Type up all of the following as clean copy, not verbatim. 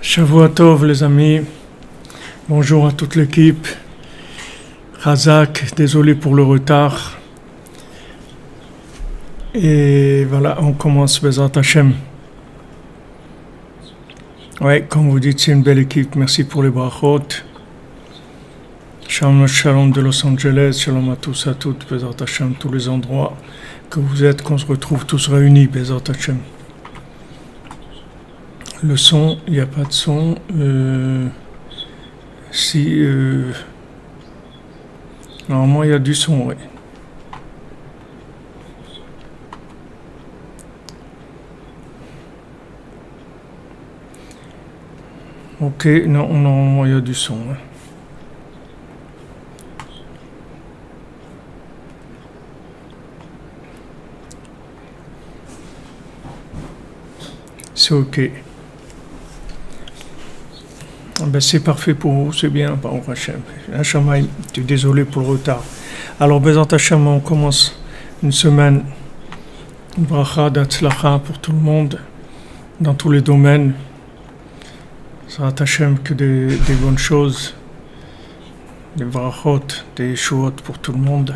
Shavua Tov les amis, bonjour à toute l'équipe. Razak, désolé pour le retard. Et voilà, on commence Bezrat Hashem. Ouais, comme vous dites, c'est une belle équipe, merci pour les brachot. Shalom de Los Angeles, shalom à tous, à toutes, Bezrat Hashem, tous les endroits que vous êtes, qu'on se retrouve tous réunis, Bezrat Hashem. Le son, il n'y a pas de son. Normalement, il y a du son, oui. Ok, non, normalement, il y a du son. Ouais. C'est ok. Ben c'est parfait pour vous, c'est bien, par Hachem. Hachem, je suis désolé pour le retard. Alors, Bezrat Hachem, on commence une semaine, une bracha d'atzlacha pour tout le monde, dans tous les domaines. Bezrat Hachem, que des bonnes choses, des brachot, des shuot pour tout le monde.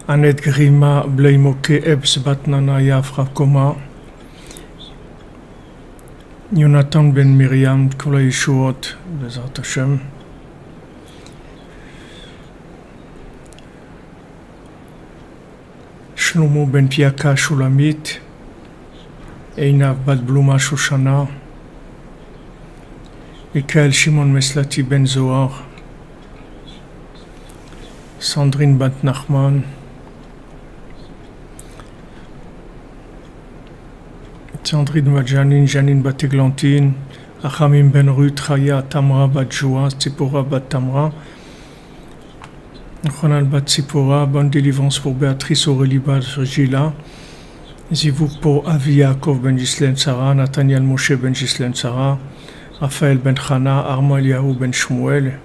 Anet Grima Bleimoke Ebs Batnana Yafra Koma Jonathan Ben Miriam Kola Yeshuot Bezrat Hashem Shlomo Ben Piaka Shulamit Einav Bat Bluma Shoshana Mikael Shimon Meslati Ben Zohar Sandrine Bat Nachman Sandrine Bat Janine Bat Eglantine, Achamim Ben Ruth, Chaya Tamra Bat Joa, Tzipora Bat Tamra, Ronald Bat Tzipora, bonne délivrance pour Béatrice Aurélie Bat Gila, Zivouk pour Avi Yaakov Ben Gislen Sarah, Nathaniel Moshe Ben Gislen Sarah, Raphaël Ben Chana, Armand Eliaou Ben Shmuel,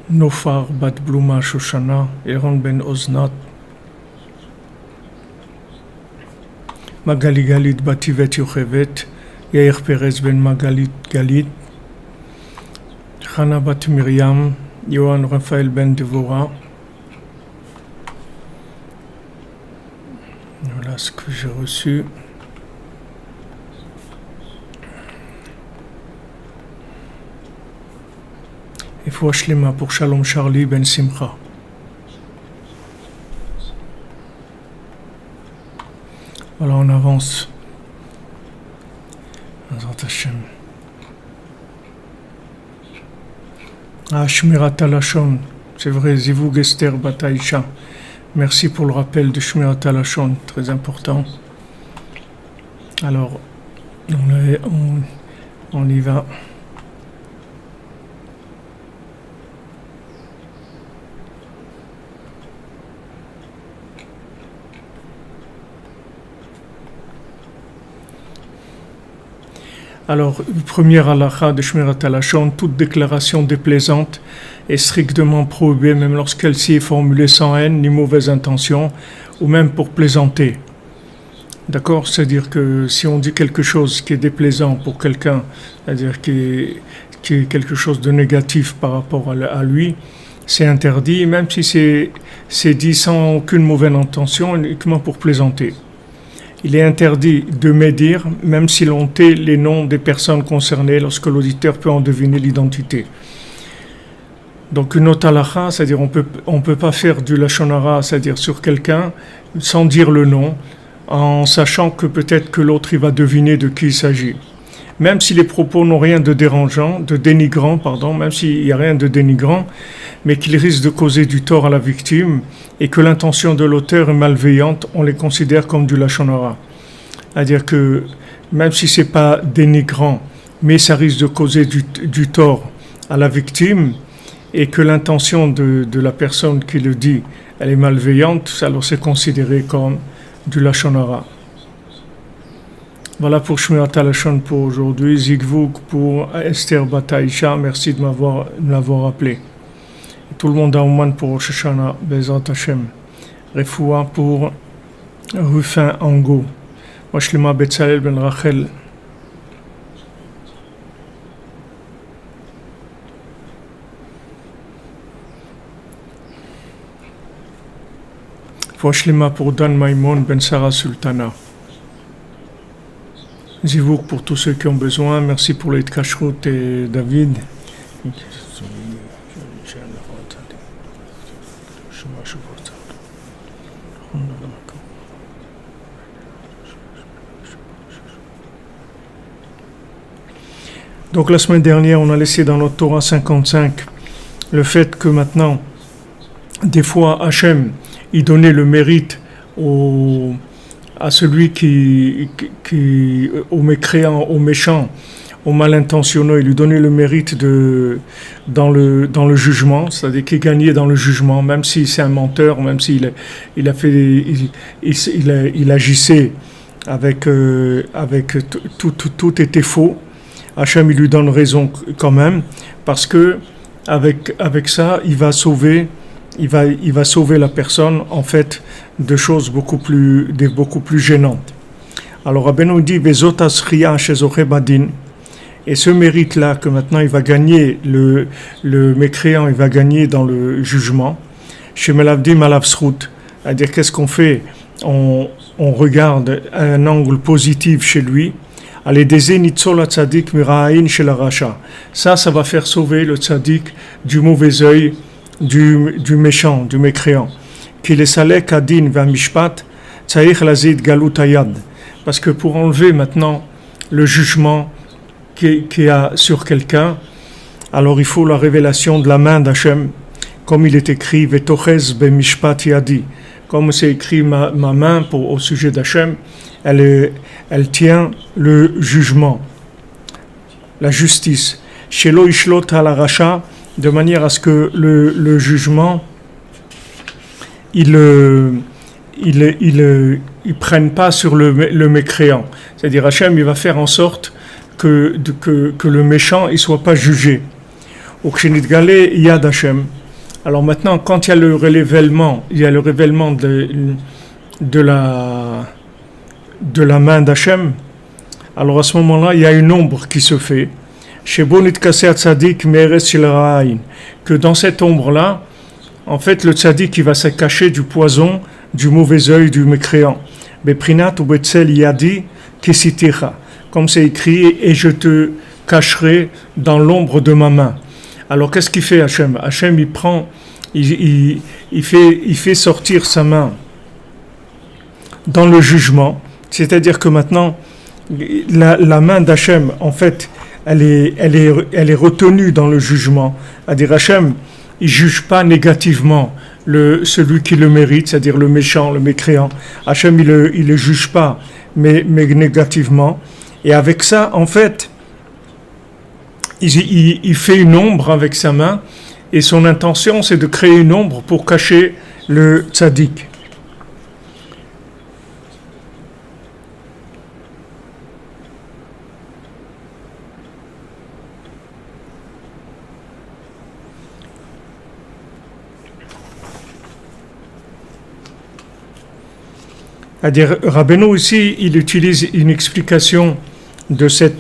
Nofar Bat Bluma Shoshana, Aaron Ben Oznat, Magali Galit Bativet Yochevet, Yair Perez Ben Magalit Galit, Chana Bat Miriam, Yohan Raphaël Ben Devora. Voilà ce que j'ai reçu. Et Fouach Lema pour Shalom Charlie Ben Simcha. Voilà, on avance. Ah, Shmirat Halashon, c'est vrai, Zivug Esther Bataïcha. Merci pour le rappel de Shmirat Halashon, très important. Alors, on y va. Alors, première halakha de Shmirat Halashon, toute déclaration déplaisante est strictement prohibée, même lorsqu'elle-ci est formulée sans haine ni mauvaise intention, ou même pour plaisanter. D'accord? C'est-à-dire que si on dit quelque chose qui est déplaisant pour quelqu'un, c'est-à-dire qui est quelque chose de négatif par rapport à lui, c'est interdit, même si c'est dit sans aucune mauvaise intention, uniquement pour plaisanter. Il est interdit de médire, même si l'on tait les noms des personnes concernées, lorsque l'auditeur peut en deviner l'identité. Donc une autre halakha, c'est-à-dire on peut pas faire du lashon hara, c'est-à-dire sur quelqu'un, sans dire le nom, en sachant que peut-être que l'autre il va deviner de qui il s'agit. Même si les propos n'ont rien de dérangeant, de dénigrant, pardon, même s'il n'y a rien de dénigrant, mais qu'ils risquent de causer du tort à la victime et que l'intention de l'auteur est malveillante, on les considère comme du lashon hara. C'est-à-dire que même si c'est pas dénigrant, mais ça risque de causer du tort à la victime et que l'intention de la personne qui le dit, elle est malveillante, alors c'est considéré comme du lashon hara. Voilà pour Shmirat Halashon pour aujourd'hui. Zigvouk pour Esther Bataïcha. Merci de m'avoir appelé. Tout le monde a Ouman pour Rosh Hashanah. Bezrat Hashem. Refoua pour Rufin Ango. Washlima Betzalel ben Rachel. Washlima pour Dan Maïmon ben Sarah Sultana. Zivouk pour tous ceux qui ont besoin. Merci pour les Kashrut et David. Donc la semaine dernière, on a laissé dans notre Torah 55 le fait que maintenant, des fois, Hachem, il donnait le mérite à celui au mécréant, au méchant, au mal intentionné, il lui donnait le mérite dans le jugement, c'est-à-dire qu'il gagnait dans le jugement, même si c'est un menteur, même s'il il agissait avec tout était faux. Hachem, il lui donne raison quand même, parce que avec ça, il va sauver la personne, en fait, de choses beaucoup plus gênantes. Alors, Rabbeinu dit, Vezot asriya shezoche badin, et ce mérite-là, que maintenant il va gagner, le mécréant, il va gagner dans le jugement, chez Melavdim alavsrut, c'est-à-dire qu'est-ce qu'on fait? On regarde un angle positif chez lui. Ça va faire sauver le tzaddik du mauvais œil du méchant, du mécréant. Parce que pour enlever maintenant le jugement qui a sur quelqu'un, alors il faut la révélation de la main d'Hachem, comme il est écrit Vetochez bemishpat yadi, comme c'est écrit ma main au sujet d'Hachem, elle tient le jugement, la justice. Shelo ishlot al racha, de manière à ce que le jugement, il prenne pas sur le mécréant. C'est-à-dire Hachem, il va faire en sorte que le méchant, il soit pas jugé. Au Kshenitgale Yad Hachem. Alors maintenant, quand il y a le révèlement de la main d'Hachem, alors à ce moment-là, il y a une ombre qui se fait. Que dans cette ombre-là, en fait, le tzaddik, il va se cacher du poison, du mauvais œil du mécréant. Comme c'est écrit, et je te cacherai dans l'ombre de ma main. Alors qu'est-ce qu'il fait Hachem? Hachem, il fait sortir sa main dans le jugement. C'est-à-dire que maintenant, la main d'Hachem, en fait, elle est retenue dans le jugement. C'est-à-dire Hachem, il ne juge pas négativement celui qui le mérite, c'est-à-dire le méchant, le mécréant. Hachem, il le juge pas, mais négativement. Et avec ça, en fait, il fait une ombre avec sa main, et son intention, c'est de créer une ombre pour cacher le tzaddik. C'est-à-dire, Rabbeinu ici, il utilise une explication de ces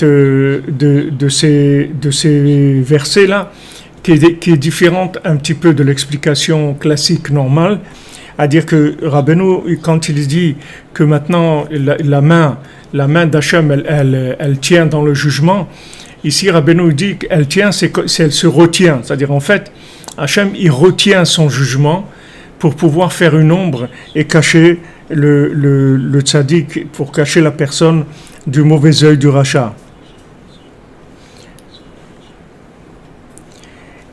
versets-là, qui est différente un petit peu de l'explication classique normale. C'est-à-dire que Rabbeinu, quand il dit que maintenant la main d'Hachem, elle tient dans le jugement, ici Rabbeinu dit qu'elle tient, c'est elle se retient. C'est-à-dire en fait, Hachem, il retient son jugement pour pouvoir faire une ombre et cacher le tzaddik, pour cacher la personne du mauvais œil du rachat.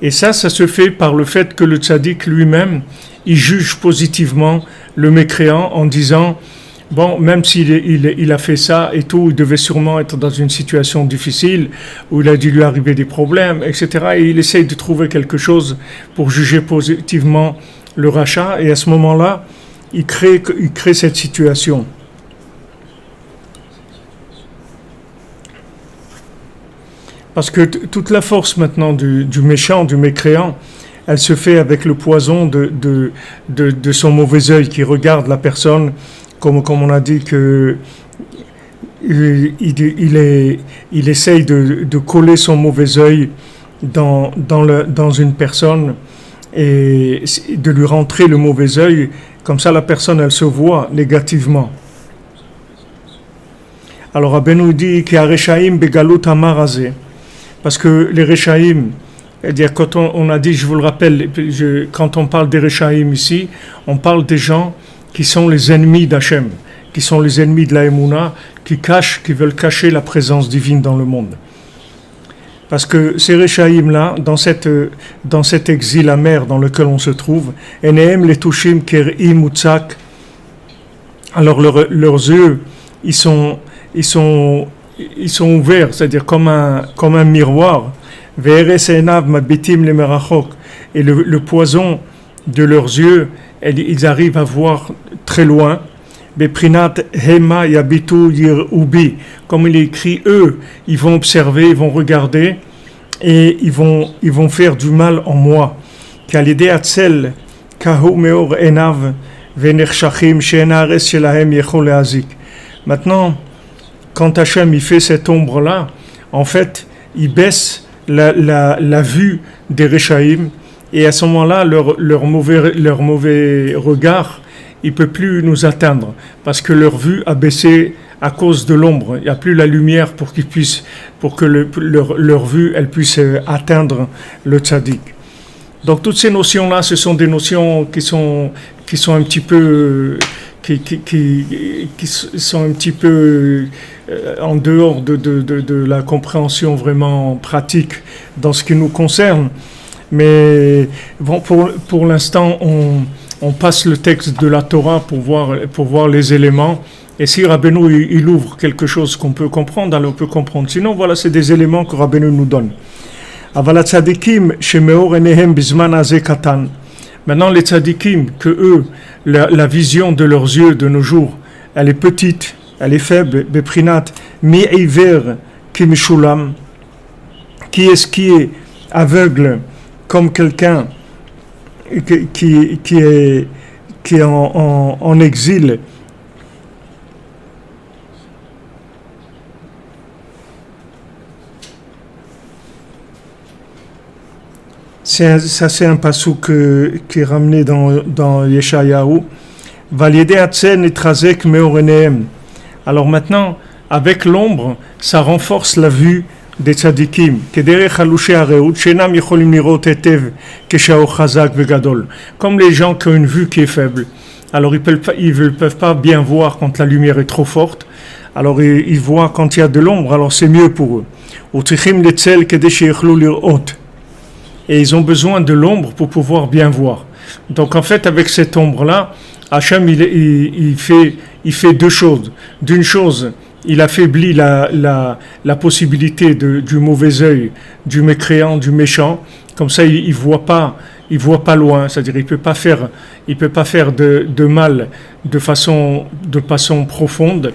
Et ça se fait par le fait que le tzaddik lui-même, il juge positivement le mécréant en disant, bon, même s'il a fait ça et tout, il devait sûrement être dans une situation difficile, où il a dû lui arriver des problèmes, etc. Et il essaye de trouver quelque chose pour juger positivement le rachat, et à ce moment-là, il crée cette situation. Parce que toute la force maintenant du méchant, du mécréant, elle se fait avec le poison de son mauvais œil qui regarde la personne, comme on a dit que il essaye de coller son mauvais œil dans une personne et de lui rentrer le mauvais œil, comme ça la personne elle se voit négativement. Alors Rabbeinu dit qu'il y a Rechaim begalut amarazé, parce que les Rechaim, c'est-à-dire quand on a dit, je vous le rappelle, quand on parle des Rechaim ici, on parle des gens qui sont les ennemis d'Hachem, qui sont les ennemis de la Emouna, qui veulent cacher la présence divine dans le monde. Parce que ces Rechaim-là, dans cet exil amer dans lequel on se trouve, Enehem les Tushim Ker'im Utzak, alors leurs yeux, ils sont ouverts, c'est-à-dire comme un miroir, Ve'eres Enav Mabitim le Merachok, et le poison de leurs yeux, ils arrivent à voir très loin. Beprinat Hema Yabitu Yirubi, comme il est écrit, eux, ils vont observer, ils vont regarder et ils vont faire du mal en moi. Kalide Atzel Kahu Meor Enav Venershachim Shenares Shelahem Yechol Azik. Maintenant, quand Hachem il fait cette ombre-là, en fait, il baisse la vue des Rechaim et à ce moment-là, leur mauvais regard, il ne peut plus nous atteindre parce que leur vue a baissé à cause de l'ombre. Il n'y a plus la lumière pour que leur vue elle puisse atteindre le tzaddik. Donc toutes ces notions-là, ce sont des notions qui sont un petit peu qui sont un petit peu en dehors de la compréhension vraiment pratique dans ce qui nous concerne. Mais bon, pour l'instant, on passe le texte de la Torah pour voir les éléments. Et si Rabbeinu il ouvre quelque chose qu'on peut comprendre, alors on peut comprendre. Sinon, voilà, c'est des éléments que Rabbeinu nous donne. Aval tzadikim shemeor enehem bizman azeh katan. Maintenant, les tzadikim, que eux, la vision de leurs yeux de nos jours, elle est petite, elle est faible. Beprinat mi iver ki mishulam. Qui est aveugle comme quelqu'un qui est en exil. Ça c'est un passouk qui est ramené dans Yeshayahu. Validé Atsen et Trazek Meorenehem. Alors maintenant, avec l'ombre, ça renforce la vue des tzadikim. Comme les gens qui ont une vue qui est faible. Alors ils ne peuvent pas bien voir quand la lumière est trop forte. Alors ils voient quand il y a de l'ombre, alors c'est mieux pour eux. Et ils ont besoin de l'ombre pour pouvoir bien voir. Donc en fait, avec cette ombre-là, Hachem il fait deux choses. D'une chose, il affaiblit la possibilité du mauvais œil, du mécréant, du méchant. Comme ça, il voit pas loin. C'est-à-dire, il peut pas faire de mal de façon profonde.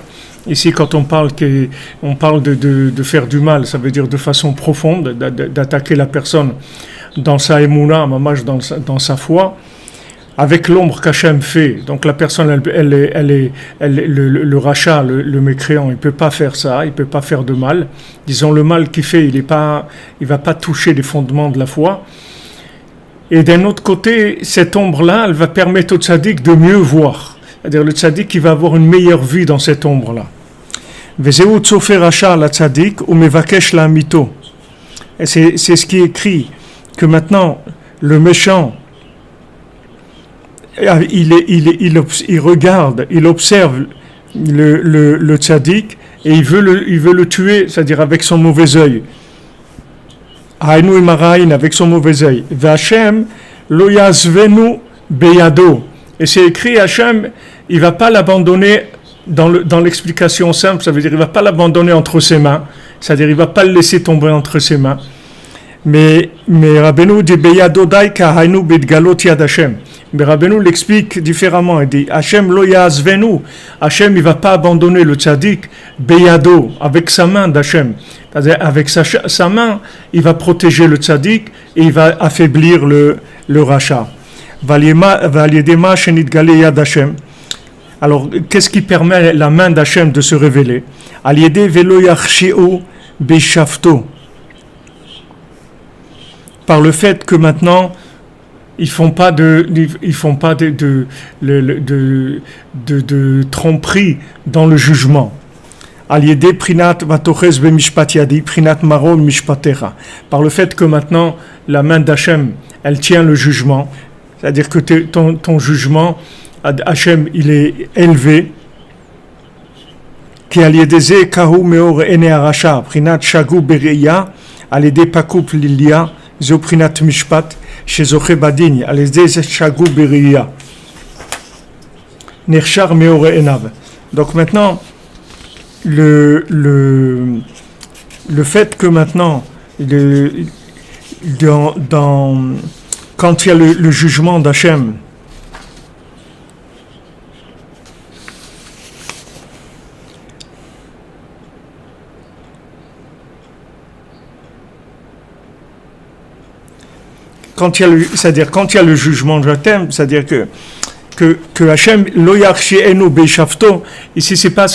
Ici, quand on parle de faire du mal, ça veut dire de façon profonde, d'attaquer la personne dans sa émouna, dans sa foi. Avec l'ombre qu'Hachem fait, donc la personne, le rachat, le mécréant, il peut pas faire ça, il peut pas faire de mal. Disons, le mal qu'il fait, il va pas toucher les fondements de la foi. Et d'un autre côté, cette ombre-là, elle va permettre au tzaddik de mieux voir. C'est-à-dire, le tzaddik, il va avoir une meilleure vue dans cette ombre-là. Vezeu tzofer racha la tzaddik ou mevakesh la mito. Et c'est ce qui est écrit, que maintenant, le méchant, il regarde, il observe le tzaddik et il veut le tuer, c'est-à-dire avec son mauvais œil. Haïnu imaraïn, avec son mauvais œil. V'Hachem lo yazvenu beyado. Et c'est écrit, Hachem, il va pas l'abandonner dans l'explication simple, ça veut dire il va pas l'abandonner entre ses mains, c'est-à-dire il va pas le laisser tomber entre ses mains. Mais Rabbeinu dit Beyadodai kahainu bidgalot yad Hashem. Mais Rabbeinu l'explique différemment. Il dit Hashem lo yazvenu. Hashem il va pas abandonner le tzaddik beyado avec sa main d'Hashem. C'est-à-dire avec sa main, il va protéger le tzaddik et il va affaiblir le rachat. Valiedema shenitgale yad Hashem. Alors, qu'est-ce qui permet la main d'Hachem de se révéler? Aliede velo yachsheu beshafto. Par le fait que maintenant, ils font pas de tromperie dans le jugement. Aliede prinat vatoches bemishpat yadi prinat maro mishpatecha. Par le fait que maintenant, la main d'Hachem, elle tient le jugement. C'est-à-dire que ton jugement, Hachem, il est élevé. Qui aliedeze kahu meor ene arasha prinat shagu bereya aliede pakup lilia zo prinat mishpat shezoche badin aliede shagu bereya nerchar meor enav. Donc maintenant le fait que maintenant quand il y a le jugement d'Hachem, c'est-à-dire quand il y a le jugement de Hatem, c'est-à-dire que Hachem lo yarchi enu beishafto. Ici c'est pas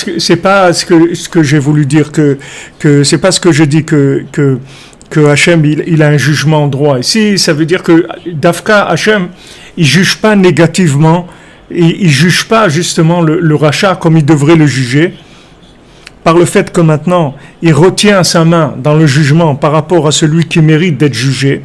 ce que j'ai voulu dire que c'est pas ce que je dis que Hachem il a un jugement droit. Ici ça veut dire que Dafka Hachem il juge pas négativement, il juge pas justement le rachat comme il devrait le juger. Par le fait que maintenant il retient sa main dans le jugement par rapport à celui qui mérite d'être jugé.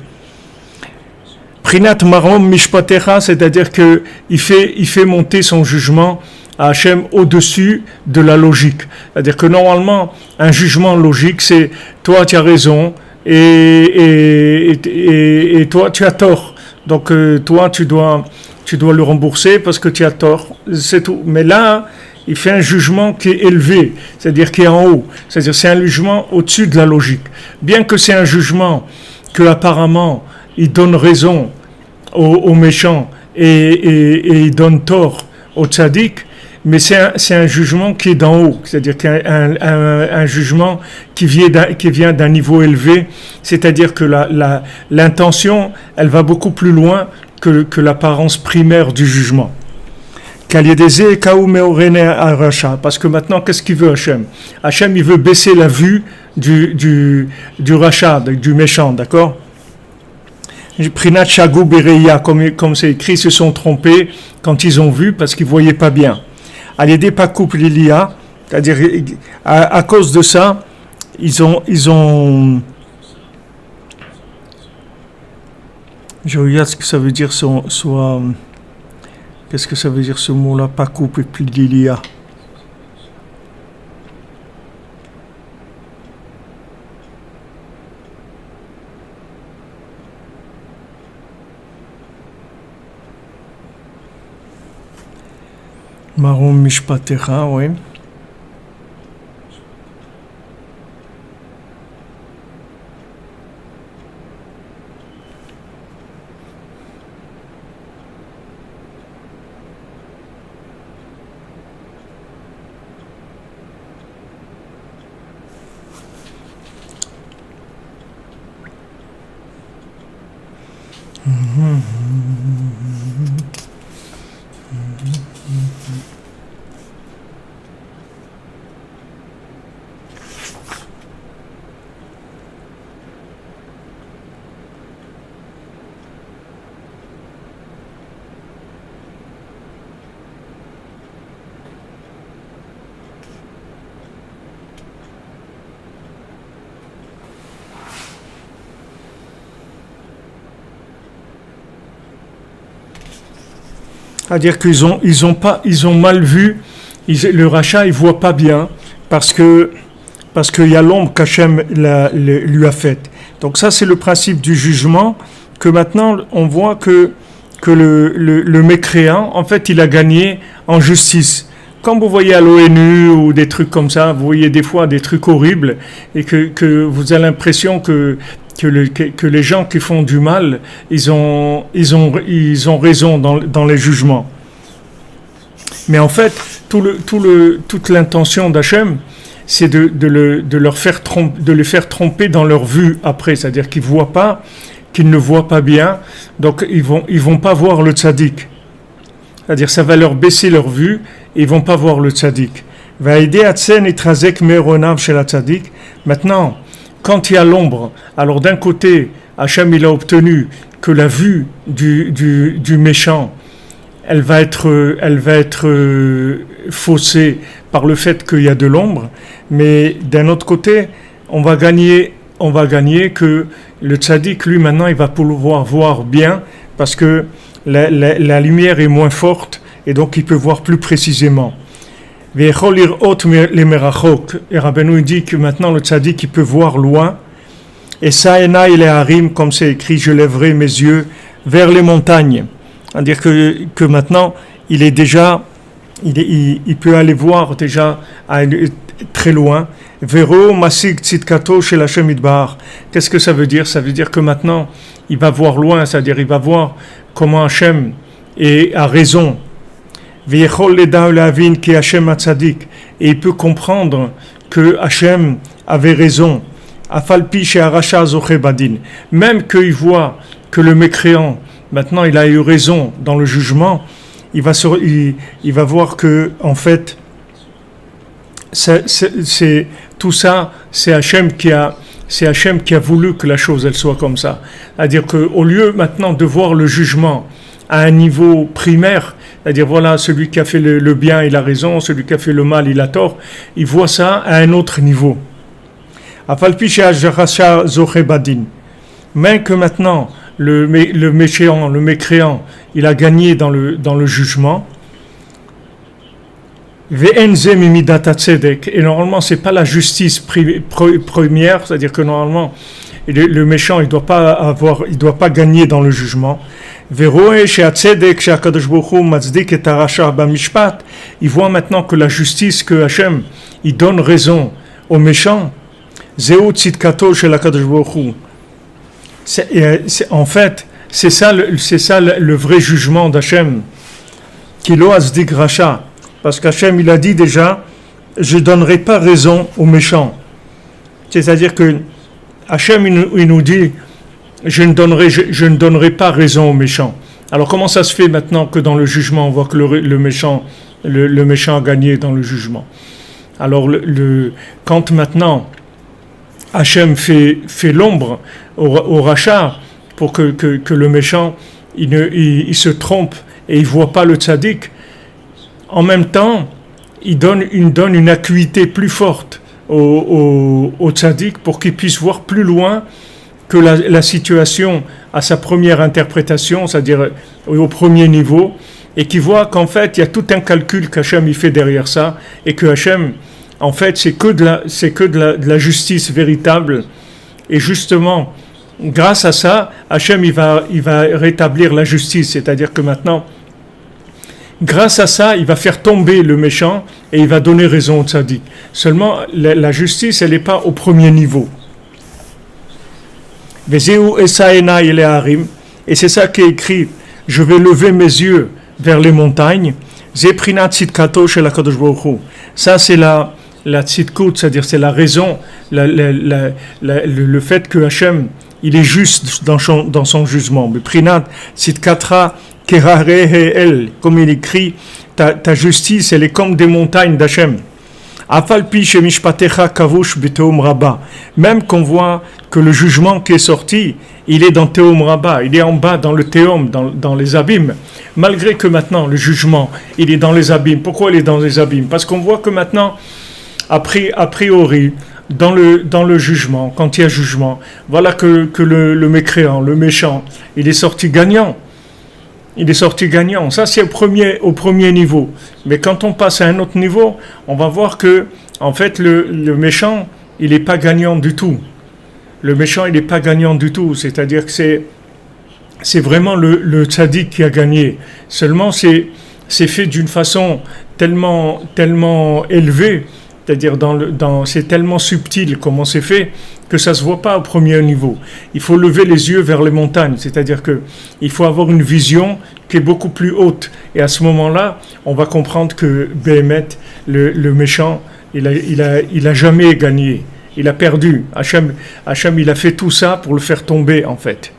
Prinat marom mishpatecha, c'est-à-dire que il fait monter son jugement à Hachem au-dessus de la logique. C'est-à-dire que normalement, un jugement logique, c'est toi tu as raison et toi tu as tort. Donc toi tu dois le rembourser parce que tu as tort. C'est tout. Mais là, il fait un jugement qui est élevé, c'est-à-dire qui est en haut. C'est-à-dire c'est un jugement au-dessus de la logique. Bien que c'est un jugement que apparemment il donne raison aux méchants et il donne tort aux tzaddik, mais c'est un jugement qui est d'en haut, c'est-à-dire un jugement qui vient d'un niveau élevé, c'est-à-dire que l'intention, elle va beaucoup plus loin que l'apparence primaire du jugement. Parce que maintenant, qu'est-ce qu'il veut Hachem? Hachem, il veut baisser la vue du rachat, du méchant, d'accord? Prinat Shagou Bereya, comme c'est écrit, se sont trompés quand ils ont vu parce qu'ils ne voyaient pas bien. Aliede Pakup Lilia, c'est-à-dire à cause de ça, ils ont. Je regarde ce que ça veut dire, qu'est-ce que ça veut dire ce mot-là, Pakup Lilia? Marom Mishpatecha, oui. C'est-à-dire qu'ils ont mal vu, le rachat, ils voient pas bien parce qu'il y a l'ombre qu'Hachem lui a faite. Donc ça, c'est le principe du jugement, que maintenant, on voit que le mécréant, en fait, il a gagné en justice. Quand vous voyez à l'ONU ou des trucs comme ça, vous voyez des fois des trucs horribles et que vous avez l'impression qu'il que les gens qui font du mal, ils ont raison dans les jugements. Mais en fait, toute l'intention d'Hachem, c'est de les faire tromper dans leur vue après, c'est-à-dire qu'ils voient pas, qu'ils ne voient pas bien, donc ils vont pas voir le tzaddik. C'est-à-dire ça va leur baisser leur vue et ils vont pas voir le tzaddik. Maintenant, quand il y a l'ombre, alors d'un côté, Hachem il a obtenu que la vue du méchant, elle va être faussée par le fait qu'il y a de l'ombre, mais d'un autre côté, on va gagner que le tzaddik, lui, maintenant, il va pouvoir voir bien parce que la lumière est moins forte et donc il peut voir plus précisément. Et Rabbeinu dit que maintenant le tzaddik il peut voir loin. Et Saena il est harim, comme c'est écrit, je lèverai mes yeux vers les montagnes. C'est-à-dire que maintenant il est déjà, il peut aller voir déjà très loin. Vero masig tzidkato shel Hashem idbar. Qu'est-ce que ça veut dire? Ça veut dire que maintenant il va voir loin, c'est-à-dire il va voir comment Hashem a raison. Et il peut comprendre que Hachem avait raison. Même qu'il voit que le mécréant, maintenant il a eu raison dans le jugement, il va voir que en fait c'est tout ça, c'est Hachem qui a voulu que la chose elle soit comme ça. C'est-à-dire qu'au lieu maintenant de voir le jugement à un niveau primaire, c'est-à-dire voilà, celui qui a fait le bien il a raison, celui qui a fait le mal il a tort, il voit ça à un autre niveau. Même que maintenant le mécréant, le mécréant, il a gagné dans le jugement. Et normalement c'est pas la justice première, c'est-à-dire que normalement le méchant il doit pas gagner dans le jugement. Il voit maintenant que la justice, que Hachem il donne raison aux méchants. En fait, c'est ça le vrai jugement d'Hachem. Kilo azdik racha. Parce qu'Hachem il a dit déjà, je ne donnerai pas raison aux méchants. C'est-à-dire que Hachem il nous dit, je ne donnerai pas raison aux méchants. Alors comment ça se fait maintenant que dans le jugement on voit que le méchant a gagné dans le jugement? Alors quand maintenant Hachem fait l'ombre au rachat pour que le méchant il se trompe et il voit pas le tzaddik, en même temps il donne une acuité plus forte au tzaddik pour qu'il puisse voir plus loin que la situation à sa première interprétation, c'est-à-dire au premier niveau, et qui voit qu'en fait il y a tout un calcul qu'Hachem il fait derrière ça, et que Hachem en fait c'est que de la justice véritable, et justement grâce à ça Hachem il va rétablir la justice, c'est-à-dire que maintenant grâce à ça il va faire tomber le méchant et il va donner raison au tzaddik. Seulement la justice elle n'est pas au premier niveau. Et c'est ça qui est écrit, je vais lever mes yeux vers les montagnes. Ça c'est la tzidkut, c'est-à-dire c'est la raison, le fait que Hachem il est juste dans son jugement. Comme il écrit, ta justice elle est comme des montagnes d'Hachem. Même qu'on voit que le jugement qui est sorti, il est dans Théom Rabba, il est en bas dans le Théom, dans les abîmes. Malgré que maintenant le jugement, il est dans les abîmes. Pourquoi il est dans les abîmes? Parce qu'on voit que maintenant, a priori, dans le jugement, quand il y a jugement, voilà que le mécréant, le méchant, il est sorti gagnant. Il est sorti gagnant. Ça, c'est au premier niveau. Mais quand on passe à un autre niveau, on va voir que, en fait, le méchant, il n'est pas gagnant du tout. Le méchant, il n'est pas gagnant du tout. C'est-à-dire que c'est vraiment le tzaddik qui a gagné. Seulement, c'est fait d'une façon tellement élevée. C'est-à-dire c'est tellement subtil comment c'est fait que ça se voit pas au premier niveau. Il faut lever les yeux vers les montagnes, c'est-à-dire que il faut avoir une vision qui est beaucoup plus haute. Et à ce moment-là, on va comprendre que Béhémet, le méchant, il a jamais gagné. Il a perdu. Hachem, il a fait tout ça pour le faire tomber, en fait.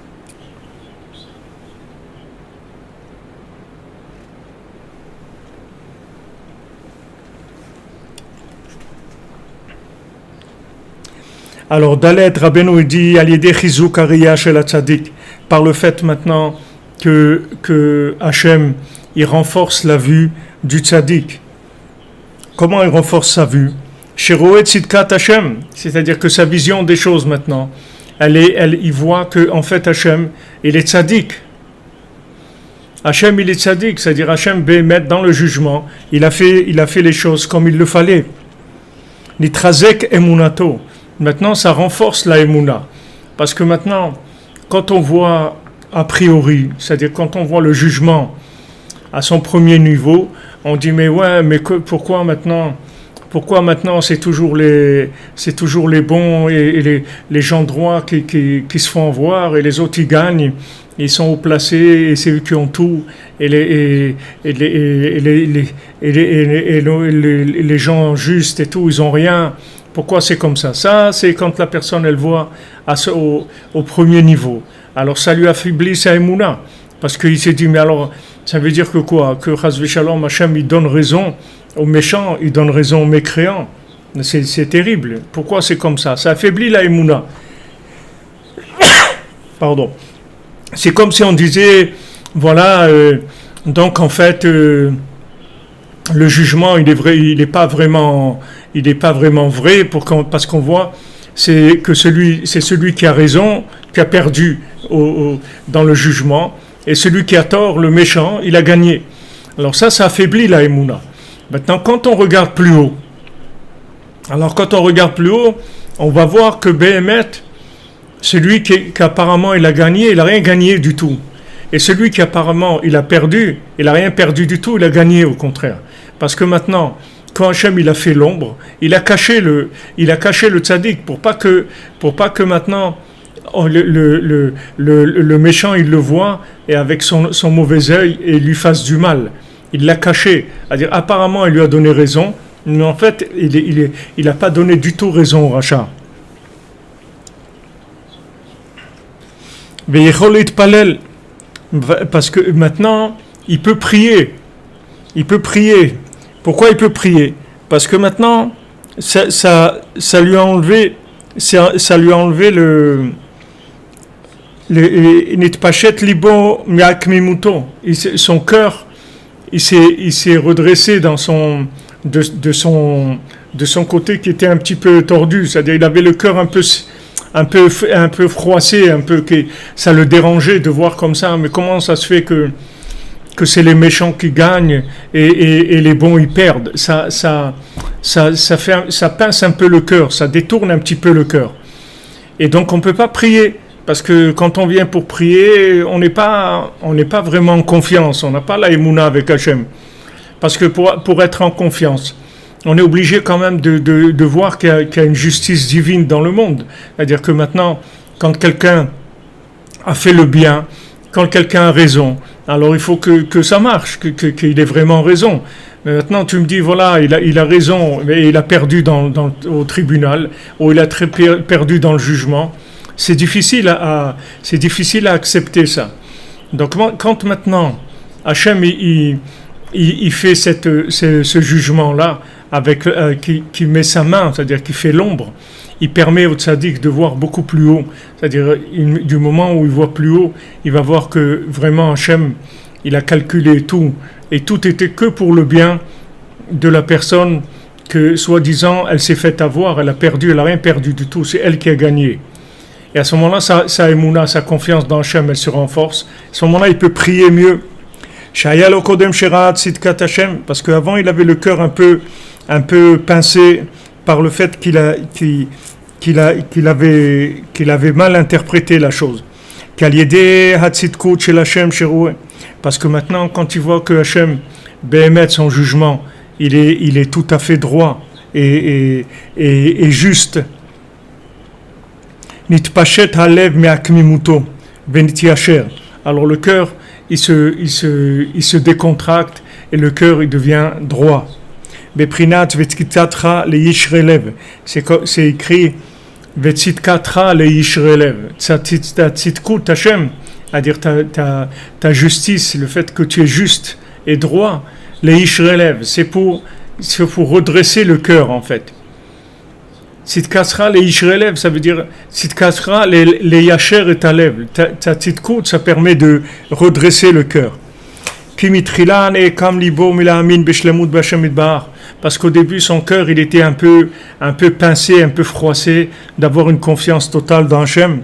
Alors, Dalet, Rabbeinu dit, Aliédé Chizuk Ariya Shel Hatzadik, par le fait maintenant que Hachem, il renforce la vue du tzaddik. Comment il renforce sa vue? Sheroet Tzidkat Hachem, c'est-à-dire que sa vision des choses maintenant, il voit que en fait Hachem, il est tzaddik. Hachem, il est tzaddik, c'est-à-dire Hachem Béhémet dans le jugement, il a fait les choses comme il le fallait. Nitrazek Emunato. Maintenant, ça renforce la Emouna. Parce que maintenant, quand on voit a priori, c'est-à-dire quand on voit le jugement à son premier niveau, on dit mais ouais, mais pourquoi maintenant c'est toujours les bons et les gens droits qui se font voir et les autres ils gagnent, ils sont haut placés et c'est eux qui ont tout et les gens justes et tout, ils ont rien. Pourquoi c'est comme ça? Ça, c'est quand la personne, elle voit au premier niveau. Alors, ça lui affaiblit sa émouna. Parce qu'il s'est dit, mais alors, ça veut dire que quoi? Que Chas v'Shalom, Hachem, il donne raison aux méchants, il donne raison aux mécréants. C'est terrible. Pourquoi c'est comme ça? Ça affaiblit la émouna. Pardon. C'est comme si on disait, voilà, donc en fait, le jugement, il est pas vraiment vrai parce qu'on voit c'est celui qui a raison qui a perdu dans le jugement et celui qui a tort, le méchant, il a gagné. Alors ça affaiblit la émouna. Maintenant, quand on regarde plus haut, on va voir que Béhémet, celui qui apparemment il a gagné, il a rien gagné du tout. Et celui qui apparemment il a perdu, il a rien perdu du tout, il a gagné au contraire. Parce que maintenant, quand Hachem il a fait l'ombre, il a caché le tzaddik pour pas que maintenant le méchant il le voit et avec son mauvais œil et lui fasse du mal. Il l'a caché, c'est-à-dire apparemment il lui a donné raison, mais en fait il a pas donné du tout raison au rachat. Parce que maintenant il peut prier. Pourquoi il peut prier? Parce que maintenant, ça lui a enlevé le nitpachet libo miakmimuto. Son cœur, il s'est redressé de son côté qui était un petit peu tordu. C'est-à-dire, il avait le cœur un peu froissé, ça le dérangeait de voir comme ça. Mais comment ça se fait que c'est les méchants qui gagnent et les bons ils perdent? Ça pince un peu le cœur, ça détourne un petit peu le cœur. Et donc on ne peut pas prier, parce que quand on vient pour prier, on n'est pas vraiment en confiance, on n'a pas la émouna avec Hachem. Parce que pour être en confiance, on est obligé quand même de voir qu'il y a une justice divine dans le monde. C'est-à-dire que maintenant, quand quelqu'un a fait le bien, quand quelqu'un a raison, alors il faut que ça marche, qu'il ait vraiment raison. Mais maintenant tu me dis, voilà, il a raison, mais il a perdu au tribunal, ou il a perdu dans le jugement. C'est difficile à accepter ça. Donc quand maintenant Hachem il fait ce jugement-là, qui met sa main, c'est-à-dire qui fait l'ombre, il permet au tzaddik de voir beaucoup plus haut. C'est-à-dire, du moment où il voit plus haut, il va voir que vraiment Hachem, il a calculé tout. Et tout était que pour le bien de la personne que, soi-disant, elle s'est fait avoir, elle a rien perdu du tout. C'est elle qui a gagné. Et à ce moment-là, sa émouna, sa confiance dans Hachem, elle se renforce. À ce moment-là, il peut prier mieux. Parce qu'avant, il avait le cœur un peu pincé par le fait qu'il avait mal interprété la chose. Parce que maintenant, quand il voit que Hachem, Béhémet, son jugement, il est tout à fait droit, et juste. Nitpashet halev me'akmimuto venitiasher. Alors le cœur, il se décontracte et le cœur il devient droit. Beprinat vetkitatra le yishrelev. C'est écrit vetkitatra le yishrelev. Ta tzitkut Hashem, c'est-à-dire ta justice, le fait que tu es juste et droit, le yishrelev, c'est pour redresser le cœur en fait. Sitkasra les yishrelev, ça veut dire sitkasra les yacher et talev. Ta tzitkut, ça permet de redresser le cœur. Kimitrilan et kam libo milamin beshlemut b'Hashem idbar. Parce qu'au début, son cœur, il était un peu pincé, un peu froissé, d'avoir une confiance totale dans Hachem.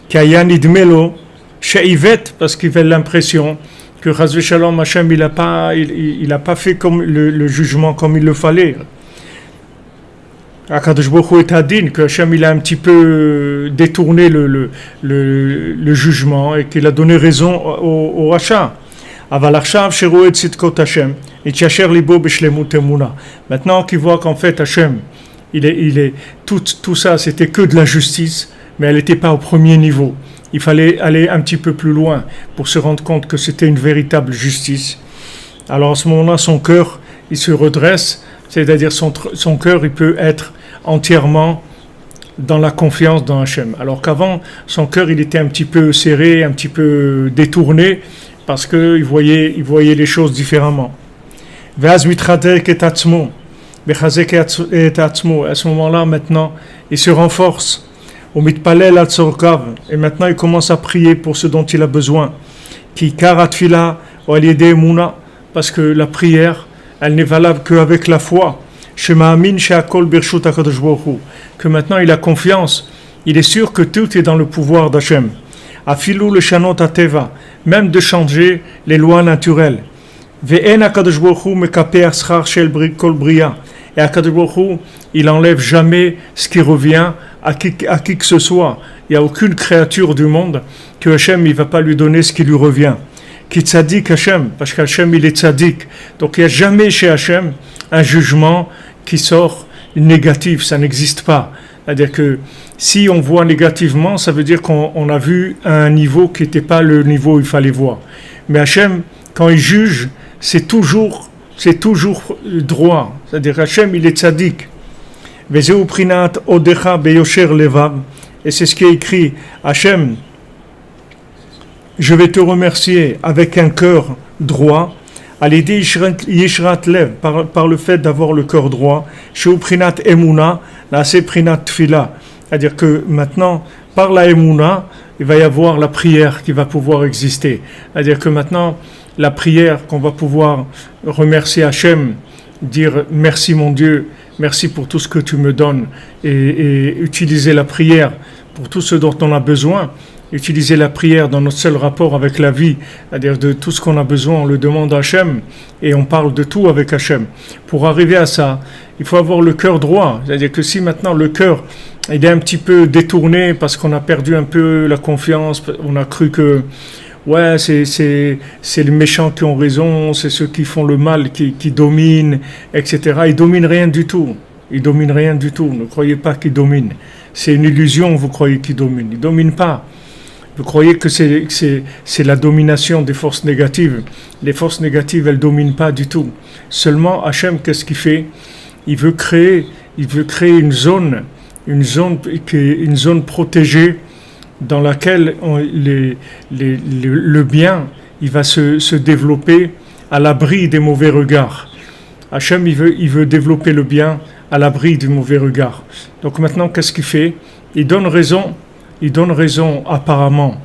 Kayan idmelo, sheivet, parce qu'il avait l'impression que Chas v'Shalom, Hachem, il a pas fait comme le jugement comme il le fallait. Akadosh Baruch Hu est adin, que Hachem, il a un petit peu détourné le jugement et qu'il a donné raison au rachat. Maintenant qu'il voit qu'en fait Hachem, tout ça c'était que de la justice, mais elle n'était pas au premier niveau. Il fallait aller un petit peu plus loin pour se rendre compte que c'était une véritable justice. Alors à ce moment-là, son cœur, il se redresse, c'est-à-dire son cœur, il peut être entièrement dans la confiance dans Hachem. Alors qu'avant, son cœur, il était un petit peu serré, un petit peu détourné, parce qu'il voyait les choses différemment. À ce moment-là, maintenant, il se renforce. Et maintenant, il commence à prier pour ce dont il a besoin. Parce que la prière, elle n'est valable qu'avec la foi. Que maintenant, il a confiance. Il est sûr que tout est dans le pouvoir d'Hachem. Afilou le shanot ateva, même de changer les lois naturelles. Ve'en HaKadosh Baruch Hu mekaper schar shel kol bria. Et HaKadosh Baruch Hu, il enlève jamais ce qui revient à qui que ce soit. Il n'y a aucune créature du monde que Hachem il va pas lui donner ce qui lui revient. Qui tzadik Hachem, parce qu'Hachem il est tzadik. Donc il n'y a jamais chez Hachem un jugement qui sort négatif, ça n'existe pas. C'est-à-dire que si on voit négativement, ça veut dire qu'on a vu un niveau qui n'était pas le niveau qu'il fallait voir. Mais Hachem, quand il juge, c'est toujours droit. C'est-à-dire Hachem, il est tzaddik. Et c'est ce qui est écrit. Hachem, je vais te remercier avec un cœur droit. À l'idée Yishrat Lev, par le fait d'avoir le cœur droit, Sheu Prinat Emuna, là c'est Prinat Tfila. C'est-à-dire que maintenant, par la Emuna, il va y avoir la prière qui va pouvoir exister. C'est-à-dire que maintenant, la prière qu'on va pouvoir remercier Hachem, dire merci mon Dieu, merci pour tout ce que tu me donnes, et utiliser la prière pour tout ce dont on a besoin. Utiliser la prière dans notre seul rapport avec la vie, c'est-à-dire de tout ce qu'on a besoin, on le demande à Hachem et on parle de tout avec Hachem. Pour arriver à ça, il faut avoir le cœur droit, c'est-à-dire que si maintenant le cœur il est un petit peu détourné parce qu'on a perdu un peu la confiance, on a cru que ouais c'est les méchants qui ont raison, c'est ceux qui font le mal qui dominent, etc. Ils dominent rien du tout. Ils dominent rien du tout. Ne croyez pas qu'ils dominent. C'est une illusion, vous croyez qu'ils dominent. Ils dominent pas. Vous croyez que c'est la domination des forces négatives. Les forces négatives, elles ne dominent pas du tout. Seulement, Hachem, qu'est-ce qu'il fait ? Il veut créer une zone protégée dans laquelle le bien, il va se développer à l'abri des mauvais regards. Hachem, il veut développer le bien à l'abri du mauvais regard. Donc maintenant, qu'est-ce qu'il fait ? Il donne raison apparemment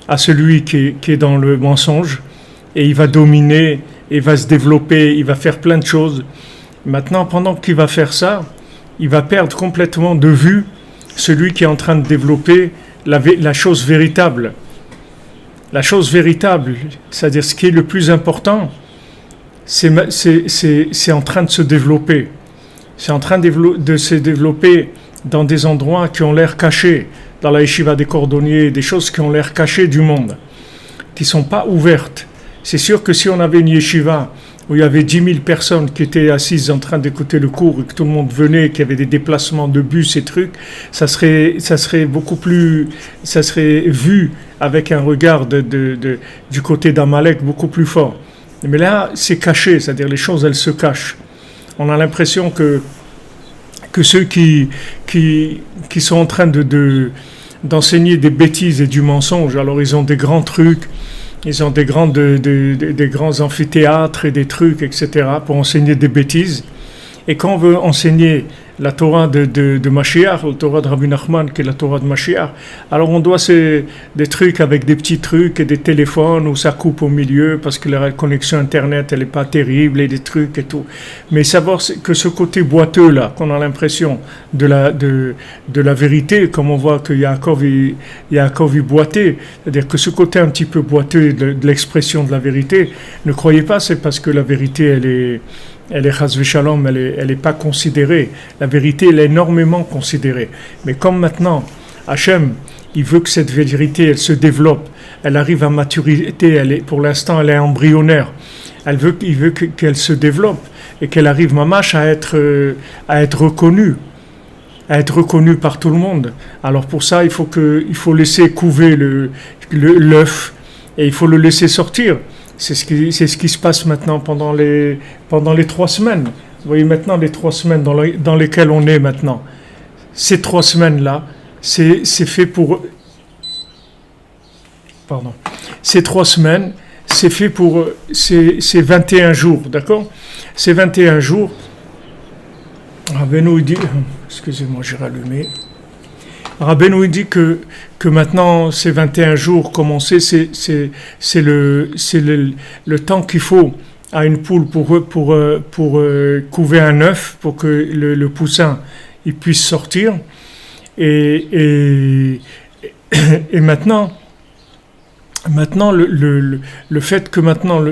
à celui qui est dans le mensonge et il va dominer, il va se développer, il va faire plein de choses. Maintenant, pendant qu'il va faire ça, il va perdre complètement de vue celui qui est en train de développer la chose véritable. La chose véritable, c'est-à-dire ce qui est le plus important, c'est en train de se développer. C'est en train de se développer dans des endroits qui ont l'air cachés, dans la yeshiva des cordonniers, des choses qui ont l'air cachées du monde, qui ne sont pas ouvertes. C'est sûr que si on avait une yeshiva où il y avait 10 000 personnes qui étaient assises en train d'écouter le cours et que tout le monde venait, qu'il y avait des déplacements de bus et trucs, ça serait beaucoup plus, ça serait vu avec un regard du côté d'Amalek beaucoup plus fort. Mais là, c'est caché, c'est-à-dire les choses, elles se cachent. On a l'impression que ceux qui sont en train d'enseigner des bêtises et du mensonge, alors ils ont des grands trucs, ils ont des grands amphithéâtres et des trucs, etc., pour enseigner des bêtises. Et quand on veut enseigner la Torah de Mashiach, la Torah de Rabbi Nachman, qui est la Torah de Mashiach, alors on doit des trucs avec des petits trucs et des téléphones où ça coupe au milieu parce que la connexion Internet, elle n'est pas terrible et des trucs et tout. Mais savoir que ce côté boiteux là, qu'on a l'impression de la vérité, comme on voit que Yaakov il boitait, c'est-à-dire que ce côté un petit peu boiteux de l'expression de la vérité, ne croyez pas c'est parce que la vérité elle est chas v'shalom, elle est pas considérée. La vérité, elle est énormément considérée. Mais comme maintenant, Hachem, il veut que cette vérité, elle se développe, elle arrive à maturité, pour l'instant, elle est embryonnaire. Il veut qu'elle se développe et qu'elle arrive mamash à être reconnue, par tout le monde. Alors pour ça, il faut laisser couver l'œuf et il faut le laisser sortir. C'est ce qui se passe maintenant pendant les 3 semaines. Vous voyez maintenant les 3 semaines dans lesquelles on est maintenant. Ces 3 semaines-là, c'est fait pour... Pardon. Ces 3 semaines, c'est fait pour... C'est 21 jours, d'accord? Ces 21 jours... Rabbeinu dit... Excusez-moi, j'ai rallumé. Rabbeinu dit que maintenant, ces 21 jours, comme on sait, c'est le temps qu'il faut à une poule pour couver un œuf, pour que le poussin il puisse sortir. Et maintenant le fait que maintenant,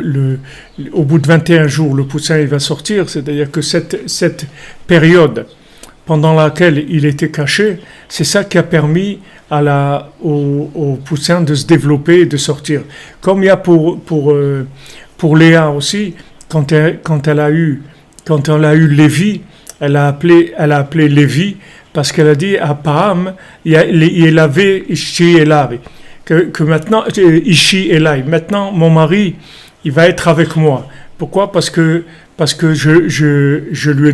au bout de 21 jours, le poussin il va sortir, c'est-à-dire que cette période pendant laquelle il était caché, c'est ça qui a permis au poussin de se développer et de sortir. Comme il y a pour Léa aussi, quand elle a eu Lévi, elle a appelé Lévi parce qu'elle a dit à Paham, il avait Ishi Elai, que maintenant Ishi Elai, maintenant mon mari, il va être avec moi. Pourquoi? Parce que je lui ai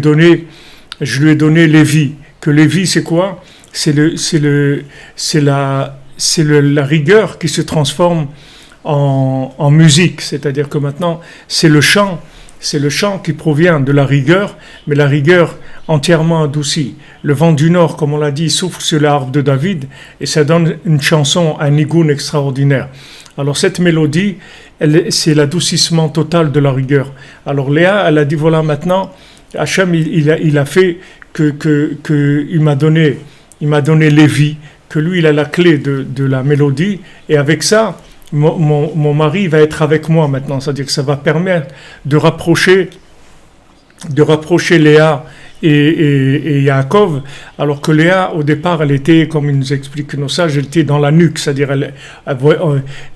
donné Lévi. Que Lévi, c'est quoi? C'est la rigueur qui se transforme en musique. C'est-à-dire que maintenant, c'est le chant qui provient de la rigueur, mais la rigueur entièrement adoucie. Le vent du nord, comme on l'a dit, souffle sur la harpe de David, et ça donne une chanson, un nigoun extraordinaire. Alors cette mélodie, c'est l'adoucissement total de la rigueur. Alors Léa, elle a dit, voilà maintenant, Hachem, il a fait il m'a donné Lévi, que lui, il a la clé de la mélodie, et avec ça, mon mari va être avec moi maintenant. C'est-à-dire que ça va permettre de rapprocher Léa et Yaakov, alors que Léa, au départ, elle était, comme il nous explique nos sages, elle était dans la nuque, c'est-à-dire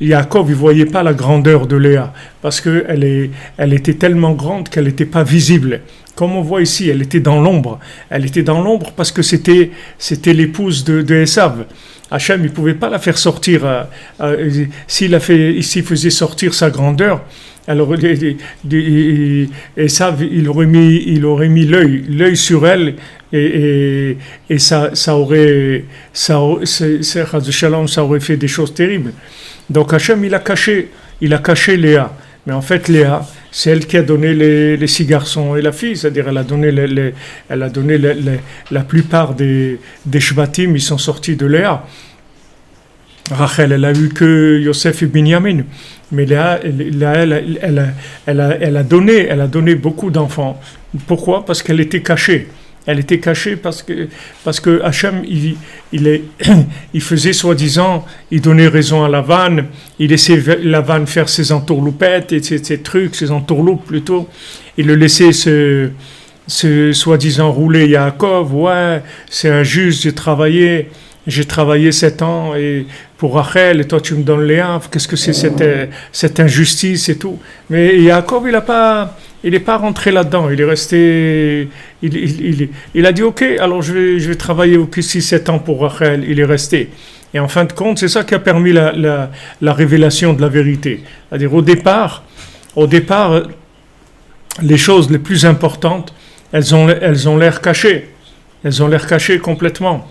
Yaakov, il voyait pas la grandeur de Léa, parce qu'elle était tellement grande qu'elle n'était pas visible. Comme on voit ici, elle était dans l'ombre. Elle était dans l'ombre parce que c'était l'épouse de Esav. Hachem, il ne pouvait pas la faire sortir. S'il faisait sortir sa grandeur, alors Esav, il aurait mis l'œil sur elle et ça aurait fait des choses terribles. Donc Hachem, il a caché Léa. Mais en fait, Léa, c'est elle qui a donné les 6 garçons et la fille, c'est-à-dire elle a donné la plupart des Shvatim, ils sont sortis de Léa. Rachel, elle a eu que Yosef et Binyamin, mais Léa, elle a donné beaucoup d'enfants. Pourquoi? Parce qu'elle était cachée. Elle était cachée parce que Hachem, il faisait soi-disant, il donnait raison à Lavan, il laissait Lavan faire ses entourloupettes et ses trucs, ses entourloupes plutôt. Il le laissait se soi-disant rouler Yaakov. Ouais, c'est injuste, j'ai travaillé 7 ans et pour Rachel, et toi tu me donnes Léa, qu'est-ce que c'est cette injustice et tout. Mais Yaakov, il Il n'est pas rentré là-dedans. Il est resté. Il a dit ok, alors je vais travailler 6-7 ans pour Rachel. Il est resté. Et en fin de compte, c'est ça qui a permis la révélation de la vérité. C'est-à-dire au départ, les choses les plus importantes, elles ont l'air cachées. Elles ont l'air cachées complètement.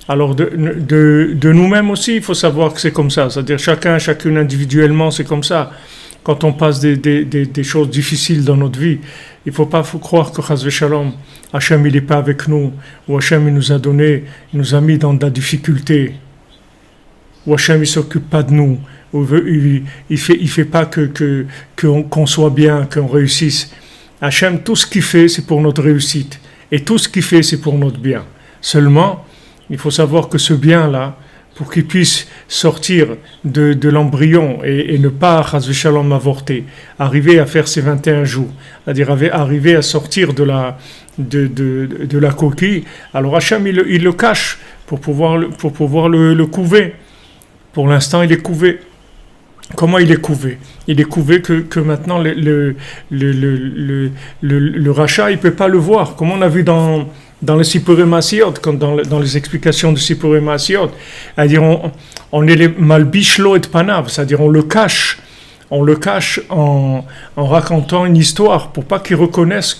Alors de nous-mêmes aussi, il faut savoir que c'est comme ça. C'est-à-dire chacune individuellement, c'est comme ça. Quand on passe des choses difficiles dans notre vie, il ne faut pas croire que Chas v'Shalom, Hachem il n'est pas avec nous, ou Hachem il nous a mis dans de la difficulté, ou Hachem il ne s'occupe pas de nous, ou il fait pas qu'on soit bien, qu'on réussisse. Hachem, tout ce qu'il fait, c'est pour notre réussite, et tout ce qu'il fait, c'est pour notre bien. Seulement, il faut savoir que ce bien-là, pour qu'il puisse sortir de l'embryon et ne pas, chas v'shalom, avorter, arriver à faire ses 21 jours, c'est-à-dire arriver à sortir de la coquille, alors Hachem, il le cache pour pouvoir le couver. Pour l'instant, il est couvé. Comment il est couvé? Il est couvé que maintenant le rachat, il ne peut pas le voir. Comme on a vu dans le Sipurei Maasiot, comme dans les explications du Sipurei Maasiot, c'est-à-dire on est les malbish lo et panav, c'est-à-dire on le cache en racontant une histoire pour pas qu'ils reconnaissent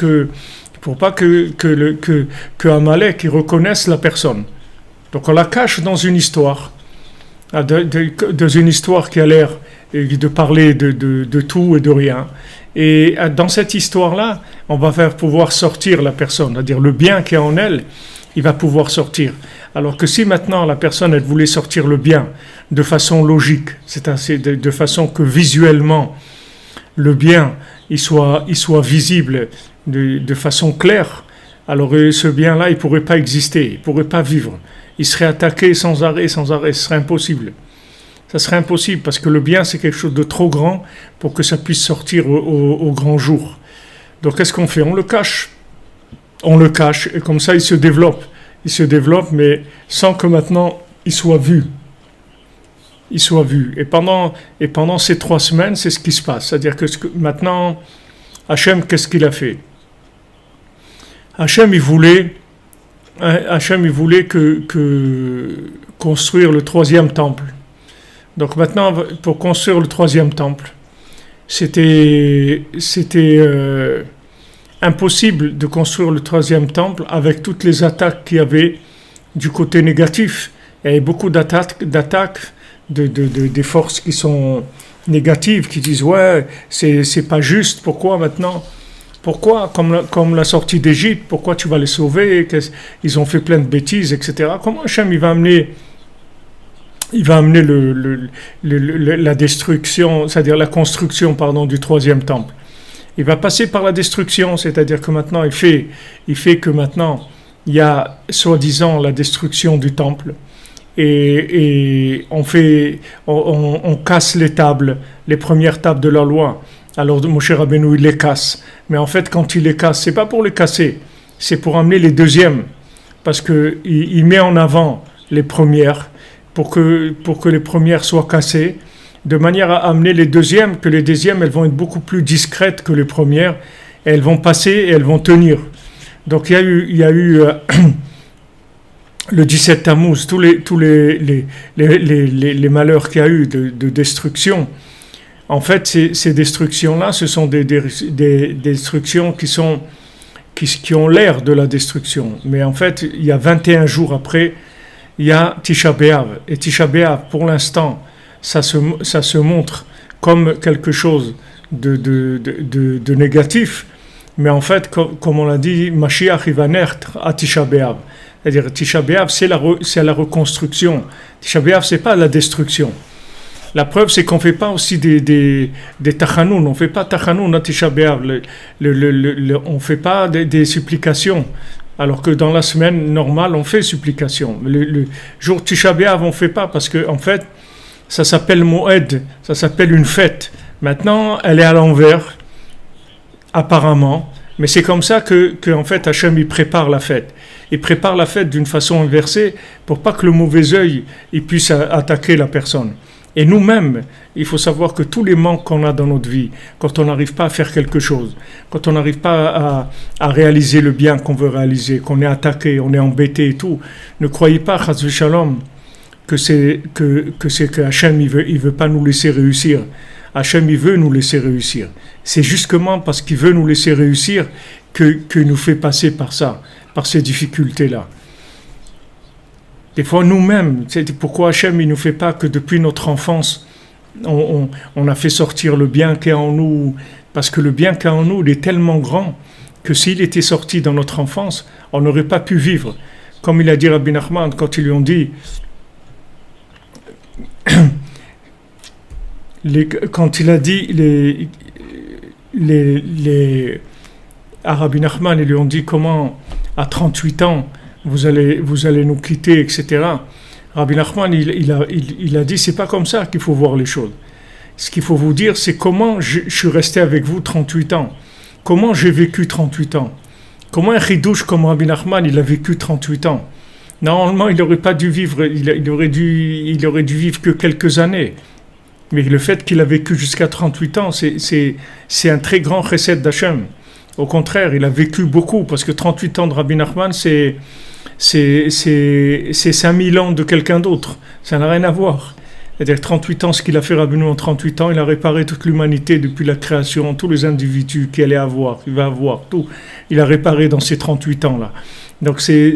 pour pas que Amalek il reconnaisse la personne. Donc on la cache dans une histoire, dans une histoire qui a l'air de parler de tout et de rien. Et dans cette histoire-là, on va faire pouvoir sortir la personne, c'est-à-dire le bien qui est en elle, il va pouvoir sortir. Alors que si maintenant la personne, elle voulait sortir le bien de façon logique, c'est-à-dire de façon que visuellement, le bien, il soit visible de façon claire, alors ce bien-là, il ne pourrait pas exister, il ne pourrait pas vivre. Il serait attaqué sans arrêt, ce serait impossible. Ça serait impossible parce que le bien c'est quelque chose de trop grand pour que ça puisse sortir au grand jour. Donc qu'est-ce qu'on fait? On le cache et comme ça il se développe mais sans que maintenant il soit vu. Et pendant ces 3 semaines c'est ce qui se passe. C'est-à-dire que maintenant Hachem, qu'est-ce qu'il a fait? Hachem il voulait que construire le 3e temple. Donc maintenant, pour construire le 3e temple, c'était impossible de construire le 3e temple avec toutes les attaques qu'il y avait du côté négatif. Il y avait beaucoup d'attaques des forces qui sont négatives, qui disent ouais, c'est pas juste. Pourquoi maintenant? Pourquoi, comme la sortie d'Égypte, pourquoi tu vas les sauver? Ils ont fait plein de bêtises, etc. Comment Hachem il va amener la destruction, c'est-à-dire la construction, du 3e temple. Il va passer par la destruction, c'est-à-dire que maintenant il fait que maintenant il y a soi-disant la destruction du temple et on casse les tables, les premières tables de la loi. Alors Moshe Rabbeinu il les casse, mais en fait quand il les casse, c'est pas pour les casser, c'est pour amener les deuxièmes, parce que il met en avant les premières. Pour que les premières soient cassées, de manière à amener les deuxièmes, que les deuxièmes, elles vont être beaucoup plus discrètes que les premières, et elles vont passer et elles vont tenir. Donc il y a eu le 17 Tammuz, tous les malheurs qu'il y a eu de destruction. En fait, ces destructions-là, ce sont des destructions qui ont l'air de la destruction. Mais en fait, il y a 21 jours après, il y a Tisha B'Av. Et Tisha B'Av, pour l'instant, ça se montre comme quelque chose de négatif. Mais en fait, comme on l'a dit, Mashiach il va naître à Tisha B'Av. C'est-à-dire, Tisha B'Av, c'est la reconstruction. Tisha B'Av, c'est pas la destruction. La preuve, c'est qu'on ne fait pas aussi des tachanoun. On ne fait pas tachanoun à Tisha B'Av. On ne fait pas des supplications. Alors que dans la semaine normale, on fait supplication. Le jour Tisha B'Av, on ne fait pas parce que en fait, ça s'appelle Moed, ça s'appelle une fête. Maintenant, elle est à l'envers, apparemment. Mais c'est comme ça que en fait, Hachem, il prépare la fête. Il prépare la fête d'une façon inversée pour pas que le mauvais œil il puisse attaquer la personne. Et nous-mêmes, il faut savoir que tous les manques qu'on a dans notre vie, quand on n'arrive pas à faire quelque chose, quand on n'arrive pas à réaliser le bien qu'on veut réaliser, qu'on est attaqué, on est embêté et tout, ne croyez pas, Chas v'Shalom, que Hachem il veut pas nous laisser réussir. Hachem il veut nous laisser réussir. C'est justement parce qu'il veut nous laisser réussir qu'il nous fait passer par ça, par ces difficultés-là. Des fois nous-mêmes, c'est pourquoi Hachem il nous fait pas que depuis notre enfance, on a fait sortir le bien qui est en nous, parce que le bien qui est en nous, il est tellement grand que s'il était sorti dans notre enfance, on n'aurait pas pu vivre. Comme il a dit Rabbi Nachman quand ils lui ont dit quand il a dit à Rabbi Nachman, ils lui ont dit comment à 38 ans vous allez nous quitter, etc. Rabbi Nachman il a dit c'est pas comme ça qu'il faut voir les choses. Ce qu'il faut vous dire c'est comment je suis resté avec vous 38 ans, comment j'ai vécu 38 ans, comment un chidouche comme Rabbi Nachman il a vécu 38 ans. Normalement il n'aurait pas dû vivre, il aurait dû vivre que quelques années. Mais le fait qu'il a vécu jusqu'à 38 ans, c'est un très grand chesed d'Hachem. Au contraire, il a vécu beaucoup, parce que 38 ans de Rabbi Nachman, c'est 5000 ans de quelqu'un d'autre. Ça n'a rien à voir. C'est-à-dire 38 ans, ce qu'il a fait Rabbi Nachman en 38 ans, il a réparé toute l'humanité depuis la création, tous les individus qu'il allait avoir, il va avoir, tout. Il a réparé dans ces 38 ans-là. Donc c'est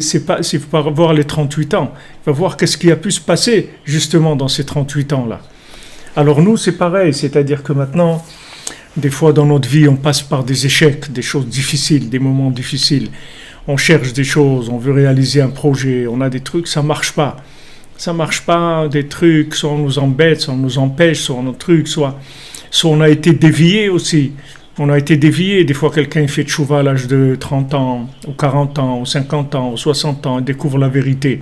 pas voir les 38 ans, il va voir qu'est-ce qui a pu se passer justement dans ces 38 ans-là. Alors nous, c'est pareil, c'est-à-dire que maintenant, des fois dans notre vie, on passe par des échecs, des choses difficiles, des moments difficiles. On cherche des choses, on veut réaliser un projet, on a des trucs, ça marche pas. Ça marche pas, des trucs, soit on nous embête, soit on nous empêche, soit nos trucs, soit on a été dévié aussi. On a été dévié, des fois quelqu'un fait tchouva à l'âge de 30 ans, ou 40 ans, ou 50 ans, ou 60 ans, et découvre la vérité.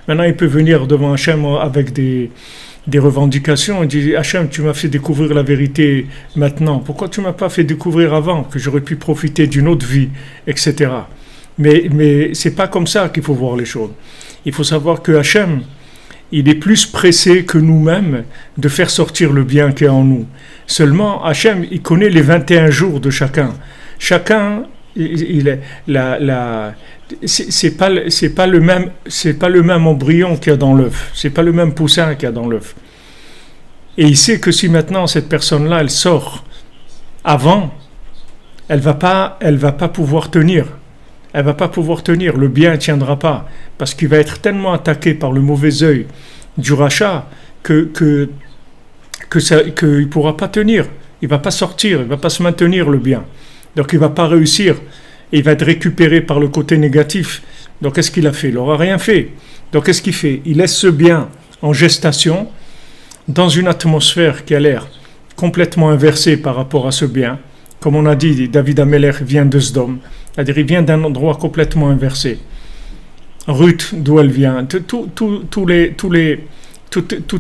Maintenant, il peut venir devant Hachem avec des revendications, il dit Hachem, tu m'as fait découvrir la vérité maintenant, pourquoi tu m'as pas fait découvrir avant, que j'aurais pu profiter d'une autre vie, etc. Mais c'est pas comme ça qu'il faut voir les choses. Il faut savoir que Hachem, il est plus pressé que nous-mêmes de faire sortir le bien qui est en nous. Seulement, Hachem, il connaît les 21 jours de chacun. Chacun, c'est pas le même embryon qu'il y a dans l'œuf. C'est pas le même poussin qu'il y a dans l'œuf. Et il sait que si maintenant cette personne-là, elle sort avant, elle va pas pouvoir tenir. Elle va pas pouvoir tenir. Le bien ne tiendra pas parce qu'il va être tellement attaqué par le mauvais œil du rachat qu'il ne pourra pas tenir. Il va pas sortir, il va pas se maintenir le bien. Donc il va pas réussir. Et il va être récupéré par le côté négatif. Donc qu'est-ce qu'il a fait? Il n'aura rien fait. Donc qu'est-ce qu'il fait? Il laisse ce bien en gestation dans une atmosphère qui a l'air complètement inversée par rapport à ce bien. Comme on a dit, David Ameler vient de Sdom. C'est-à-dire il vient d'un endroit complètement inversé. Ruth, d'où elle vient, toutes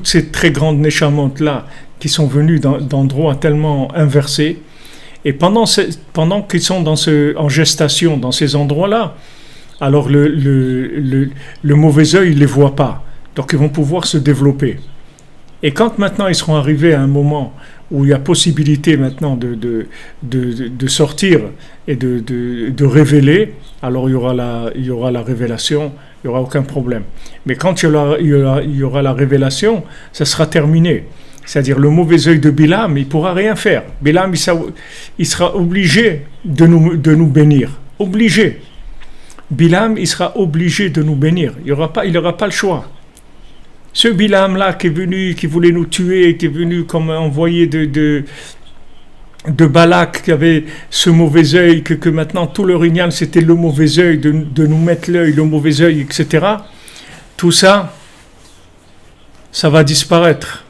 ces très grandes neshamot-là qui sont venues d'endroits tellement inversés. Et pendant qu'ils sont en gestation dans ces endroits-là, alors le mauvais œil ne les voit pas. Donc ils vont pouvoir se développer. Et quand maintenant ils seront arrivés à un moment où il y a possibilité maintenant de sortir et de révéler, alors il y aura la révélation, il n'y aura aucun problème. Mais quand il y aura la révélation, ça sera terminé. C'est-à-dire le mauvais œil de Bilam, il ne pourra rien faire. Bilam, il sera obligé de nous bénir. Obligé. Bilam, il sera obligé de nous bénir. Il n'aura pas le choix. Ce Bilam-là qui est venu, qui voulait nous tuer, qui est venu comme envoyé de Balak, qui avait ce mauvais œil, que maintenant tout leur ignan, c'était le mauvais œil, de nous mettre l'œil, le mauvais œil, etc. Tout ça, ça va disparaître.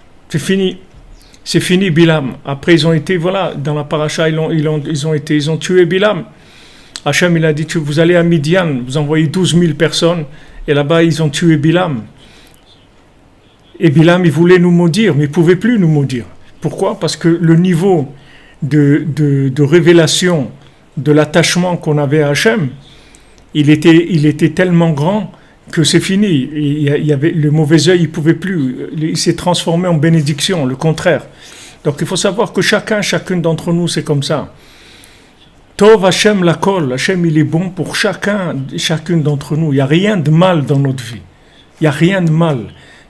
C'est fini Bilam. Après ils ont été, dans la paracha, ils ont tué Bilam. Hachem il a dit, vous allez à Midian, vous envoyez 12 000 personnes, et là-bas ils ont tué Bilam. Et Bilam il voulait nous maudire, mais il ne pouvait plus nous maudire. Pourquoi? Parce que le niveau de révélation, de l'attachement qu'on avait à Hachem, il était tellement grand que c'est fini. Il y avait, le mauvais œil, il pouvait plus. Il s'est transformé en bénédiction, le contraire. Donc il faut savoir que chacune d'entre nous, c'est comme ça. Tov Hashem lakol, Hashem il est bon pour chacune d'entre nous. Il n'y a rien de mal dans notre vie. Il n'y a rien de mal.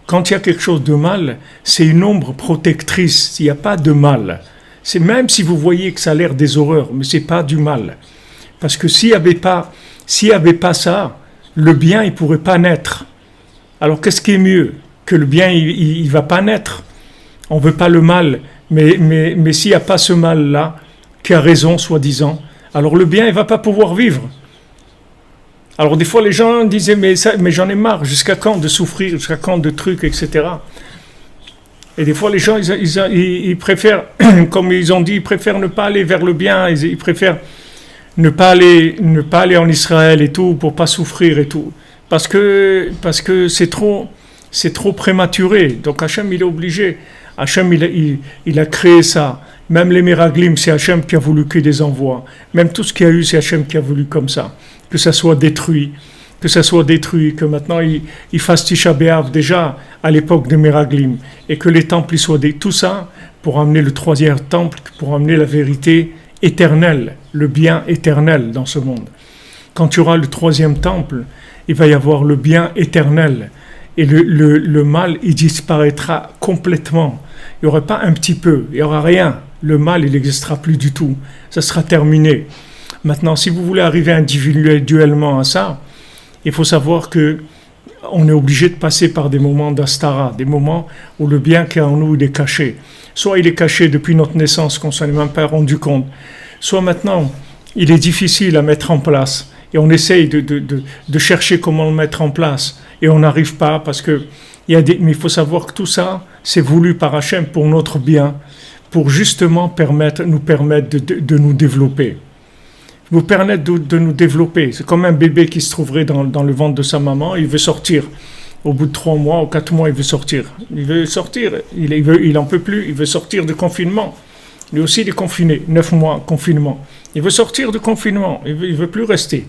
Quand il y a quelque chose de mal, c'est une ombre protectrice. Il n'y a pas de mal. C'est même si vous voyez que ça a l'air des horreurs, mais c'est pas du mal. Parce que s'il y avait pas ça, le bien il pourrait pas naître. Alors qu'est-ce qui est mieux? Que le bien il va pas naître. On veut pas le mal, mais s'il n'y a pas ce mal là, qui a raison soi-disant, alors le bien il va pas pouvoir vivre. Alors des fois les gens disaient mais j'en ai marre, jusqu'à quand de souffrir, jusqu'à quand de trucs, etc. Et des fois les gens ils préfèrent, comme ils ont dit, ils préfèrent ne pas aller vers le bien, ils préfèrent ne pas aller en Israël et tout pour pas souffrir et tout, parce que c'est trop prématuré. Donc Hachem il est obligé. Hachem il a créé ça. Même les miraglim, c'est Hachem qui a voulu qu'il les envoie. Même tout ce qu'il y a eu, c'est Hachem qui a voulu comme ça. Que ça soit détruit, que maintenant il fasse Tisha B'Av déjà à l'époque des miraglim, et que les temples soient tout ça pour amener le troisième temple, pour amener la vérité éternelle, le bien éternel dans ce monde. Quand tu auras le troisième temple, il va y avoir le bien éternel, et le mal il disparaîtra complètement. Il n'y aura pas un petit peu, il n'y aura rien. Le mal il n'existera plus du tout, ça sera terminé. Maintenant, si vous voulez arriver individuellement à ça, il faut savoir que on est obligé de passer par des moments d'astara, des moments où le bien qui est en nous il est caché. Soit il est caché depuis notre naissance, qu'on ne s'en est même pas rendu compte, soit maintenant il est difficile à mettre en place et on essaye de chercher comment le mettre en place et on n'arrive pas parce que mais il faut savoir que tout ça c'est voulu par Hachem pour notre bien, pour justement nous permettre de nous développer. Vous permettre de nous développer. C'est comme un bébé qui se trouverait dans le ventre de sa maman, il veut sortir. Au bout de 3 mois ou 4 mois, il veut sortir. Il veut sortir, il en peut plus, il veut sortir du confinement. Lui aussi, il est confiné, 9 mois, confinement. Il veut sortir du confinement, il veut plus rester.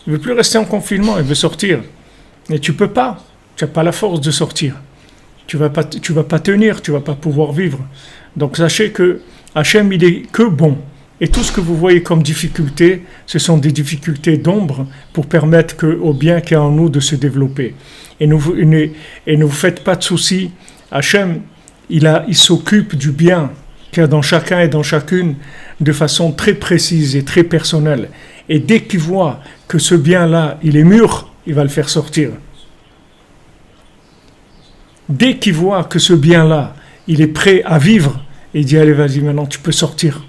Il veut plus rester en confinement, il veut sortir. Mais tu peux pas, tu n'as pas la force de sortir. Tu vas pas tenir, tu vas pas pouvoir vivre. Donc sachez que Hachem, il est que bon. Et tout ce que vous voyez comme difficultés, ce sont des difficultés d'ombre pour permettre au bien qui est en nous de se développer. Et ne vous faites pas de soucis. Hachem, il s'occupe du bien qu'il y a dans chacun et dans chacune de façon très précise et très personnelle. Et dès qu'il voit que ce bien-là, il est mûr, il va le faire sortir. Dès qu'il voit que ce bien-là, il est prêt à vivre, il dit, allez, vas-y, maintenant tu peux sortir.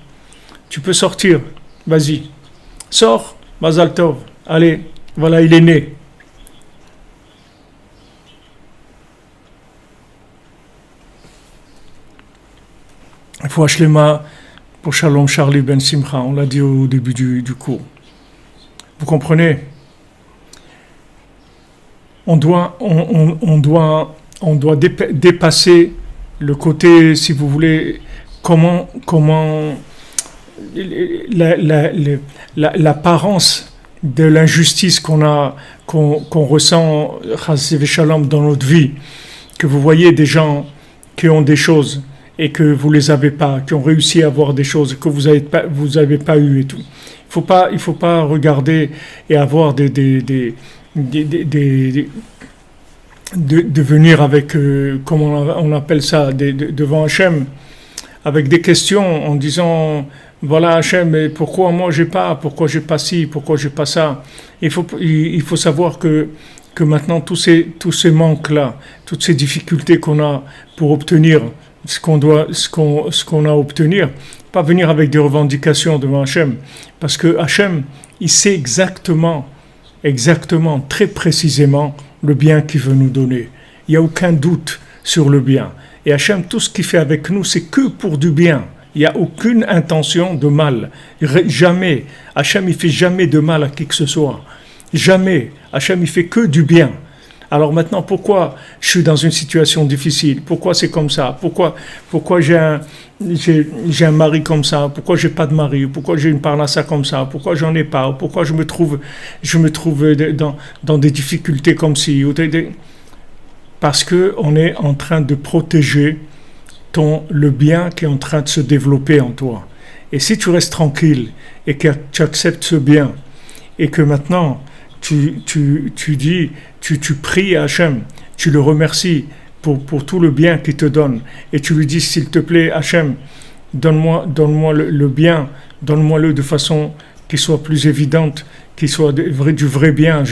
Tu peux sortir, vas-y. Sors, Mazal Tov. Allez, voilà, il est né. Il faut Hashlema pour Shalom Charlie Ben Simcha. On l'a dit au début du cours. Vous comprenez? On doit dépasser le côté, si vous voulez, comment l'apparence de l'injustice qu'on ressent dans notre vie, que vous voyez des gens qui ont des choses et que vous les avez pas, qui ont réussi à avoir des choses que vous avez pas eu et tout. Il faut pas regarder et avoir de venir avec comment on appelle ça devant Hachem avec des questions en disant voilà Hachem, mais pourquoi moi j'ai pas ci, pourquoi j'ai pas ça. Il faut savoir que maintenant tous ces manques là, toutes ces difficultés qu'on a pour obtenir ce qu'on a à obtenir, pas venir avec des revendications devant Hachem, parce que Hachem il sait exactement, très précisément le bien qu'il veut nous donner. Il n'y a aucun doute sur le bien. Et Hachem, tout ce qu'il fait avec nous, c'est que pour du bien. Il n'y a aucune intention de mal. Jamais. Hachem, il fait jamais de mal à qui que ce soit. Jamais. Hachem, il fait que du bien. Alors maintenant, pourquoi je suis dans une situation difficile? Pourquoi c'est comme ça? Pourquoi j'ai un mari comme ça? Pourquoi j'ai pas de mari? Pourquoi j'ai une parnassa comme ça? Pourquoi j'en ai pas? Pourquoi je me trouve dans des difficultés comme ci? Parce que on est en train de protéger le bien qui est en train de se développer en toi. Et si tu restes tranquille et que tu acceptes ce bien et que maintenant tu pries à Hachem, tu le remercies pour tout le bien qu'il te donne et tu lui dis s'il te plaît Hachem, donne-moi le bien, donne-moi-le de façon qui soit plus évidente, qui soit du vrai bien,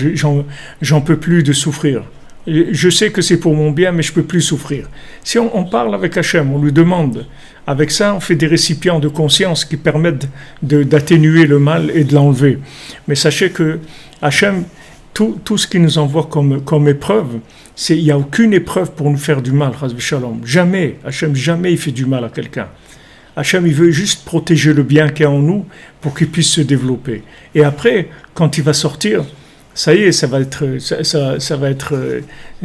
j'en peux plus de souffrir. Je sais que c'est pour mon bien, mais je ne peux plus souffrir. Si on parle avec Hachem, on lui demande, avec ça, on fait des récipients de conscience qui permettent d'atténuer le mal et de l'enlever. Mais sachez que Hachem, tout ce qu'il nous envoie comme épreuve, il n'y a aucune épreuve pour nous faire du mal, Shalom. Jamais, Hachem, jamais il fait du mal à quelqu'un. Hachem, il veut juste protéger le bien qu'il y a en nous pour qu'il puisse se développer. Et après, quand il va sortir, ça y est, ça va être,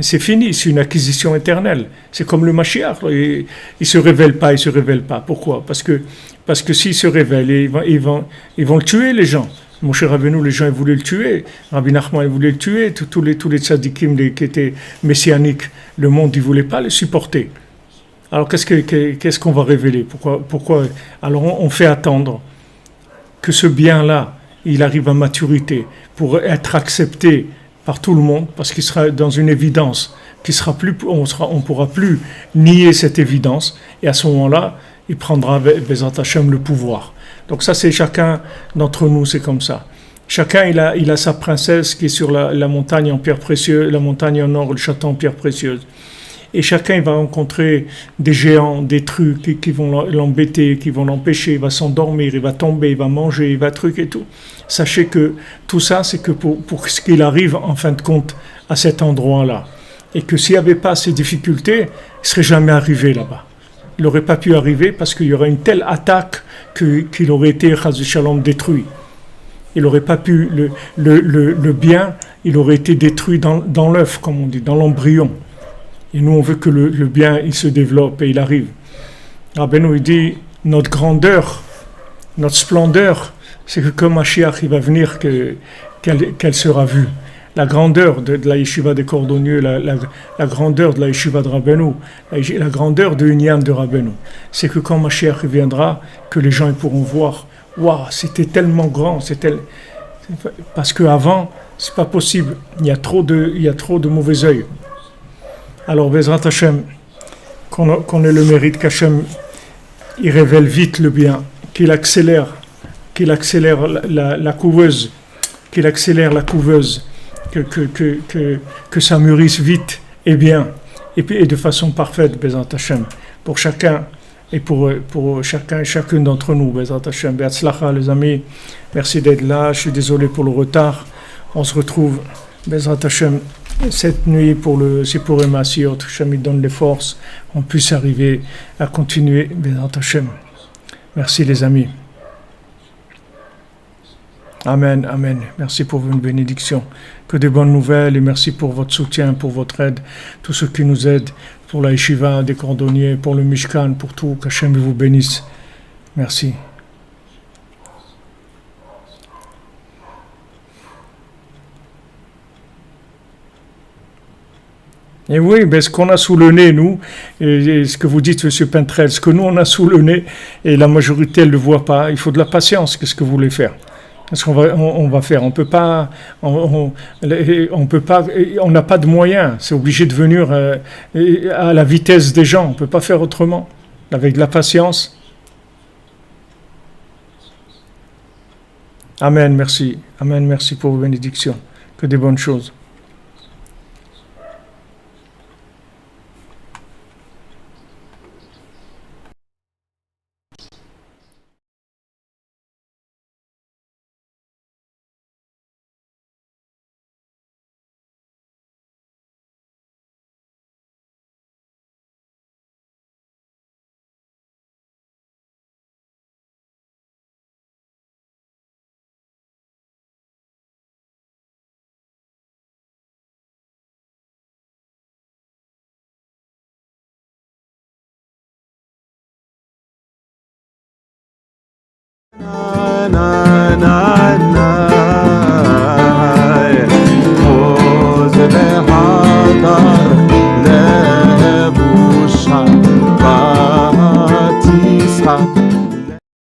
c'est fini, c'est une acquisition éternelle. C'est comme le Mashiach, il se révèle pas, il se révèle pas. Pourquoi? Parce que s'il se révèle, ils vont le tuer les gens. Mon cher Rabbeinu, les gens ils voulaient le tuer. Rabbi Nachman il voulait le tuer. Tous les tzadikim qui étaient messianiques, le monde il voulait pas les supporter. Alors qu'est-ce qu'on va révéler? Pourquoi? Alors on fait attendre que ce bien-là, il arrive à maturité pour être accepté par tout le monde, parce qu'il sera dans une évidence, on pourra plus nier cette évidence, et à ce moment-là, il prendra Bezrat Hashem le pouvoir. Donc ça, c'est chacun d'entre nous, c'est comme ça. Chacun, il a sa princesse qui est sur la montagne en pierre précieuse, la montagne en or, le château en pierre précieuse. Et chacun il va rencontrer des géants, des trucs qui vont l'embêter, qui vont l'empêcher, il va s'endormir, il va tomber, il va manger, il va truc et tout. Sachez que tout ça, c'est que pour ce qu'il arrive en fin de compte à cet endroit-là. Et que s'il n'y avait pas ces difficultés, il ne serait jamais arrivé là-bas. Il n'aurait pas pu arriver parce qu'il y aurait une telle attaque qu'il aurait été, Chaz Shalom, détruit. Il n'aurait pas pu, le bien, il aurait été détruit dans l'œuf, comme on dit, dans l'embryon. Et nous, on veut que le bien, il se développe et il arrive. Rabbeinu, il dit, notre grandeur, notre splendeur, c'est que comme Mashiach, il va venir, qu'elle sera vue. La grandeur de la yeshiva des cordonniers, la grandeur de la yeshiva de Rabbeinu, la grandeur de Unyan de Rabbeinu, c'est que quand Mashiach viendra, que les gens ils pourront voir, waouh, c'était tellement grand, parce qu'avant, c'est pas possible, il y a trop de mauvais œil. Alors, Bezrat Hashem, qu'on ait le mérite qu'Hachem, il révèle vite le bien, qu'il accélère la couveuse, que ça mûrisse vite et bien, et de façon parfaite, Bezrat Hashem, pour chacun, et pour chacun et chacune d'entre nous, Bezrat Hashem. Be'atzlacha, les amis, merci d'être là, je suis désolé pour le retard, on se retrouve, Bezrat Hashem, cette nuit c'est pour Emma Siot, Hashem donne les forces, on puisse arriver à continuer, Bezrat Hashem. Merci les amis. Amen, amen. Merci pour vos bénédictions. Que de bonnes nouvelles et merci pour votre soutien, pour votre aide, tous ceux qui nous aident, pour la yeshiva des cordonniers, pour le Mishkan, pour tout, qu'Hachem vous bénisse. Merci. Et oui, ce qu'on a sous le nez, nous, et ce que vous dites, M. Pentrel, ce que nous, on a sous le nez, et la majorité, elle ne le voit pas, il faut de la patience, qu'est-ce que vous voulez faire? Qu'est-ce qu'on va faire? On peut pas, on n'a pas de moyens, c'est obligé de venir à la vitesse des gens, on ne peut pas faire autrement, avec de la patience. Amen, merci. Amen, merci pour vos bénédictions. Que des bonnes choses. na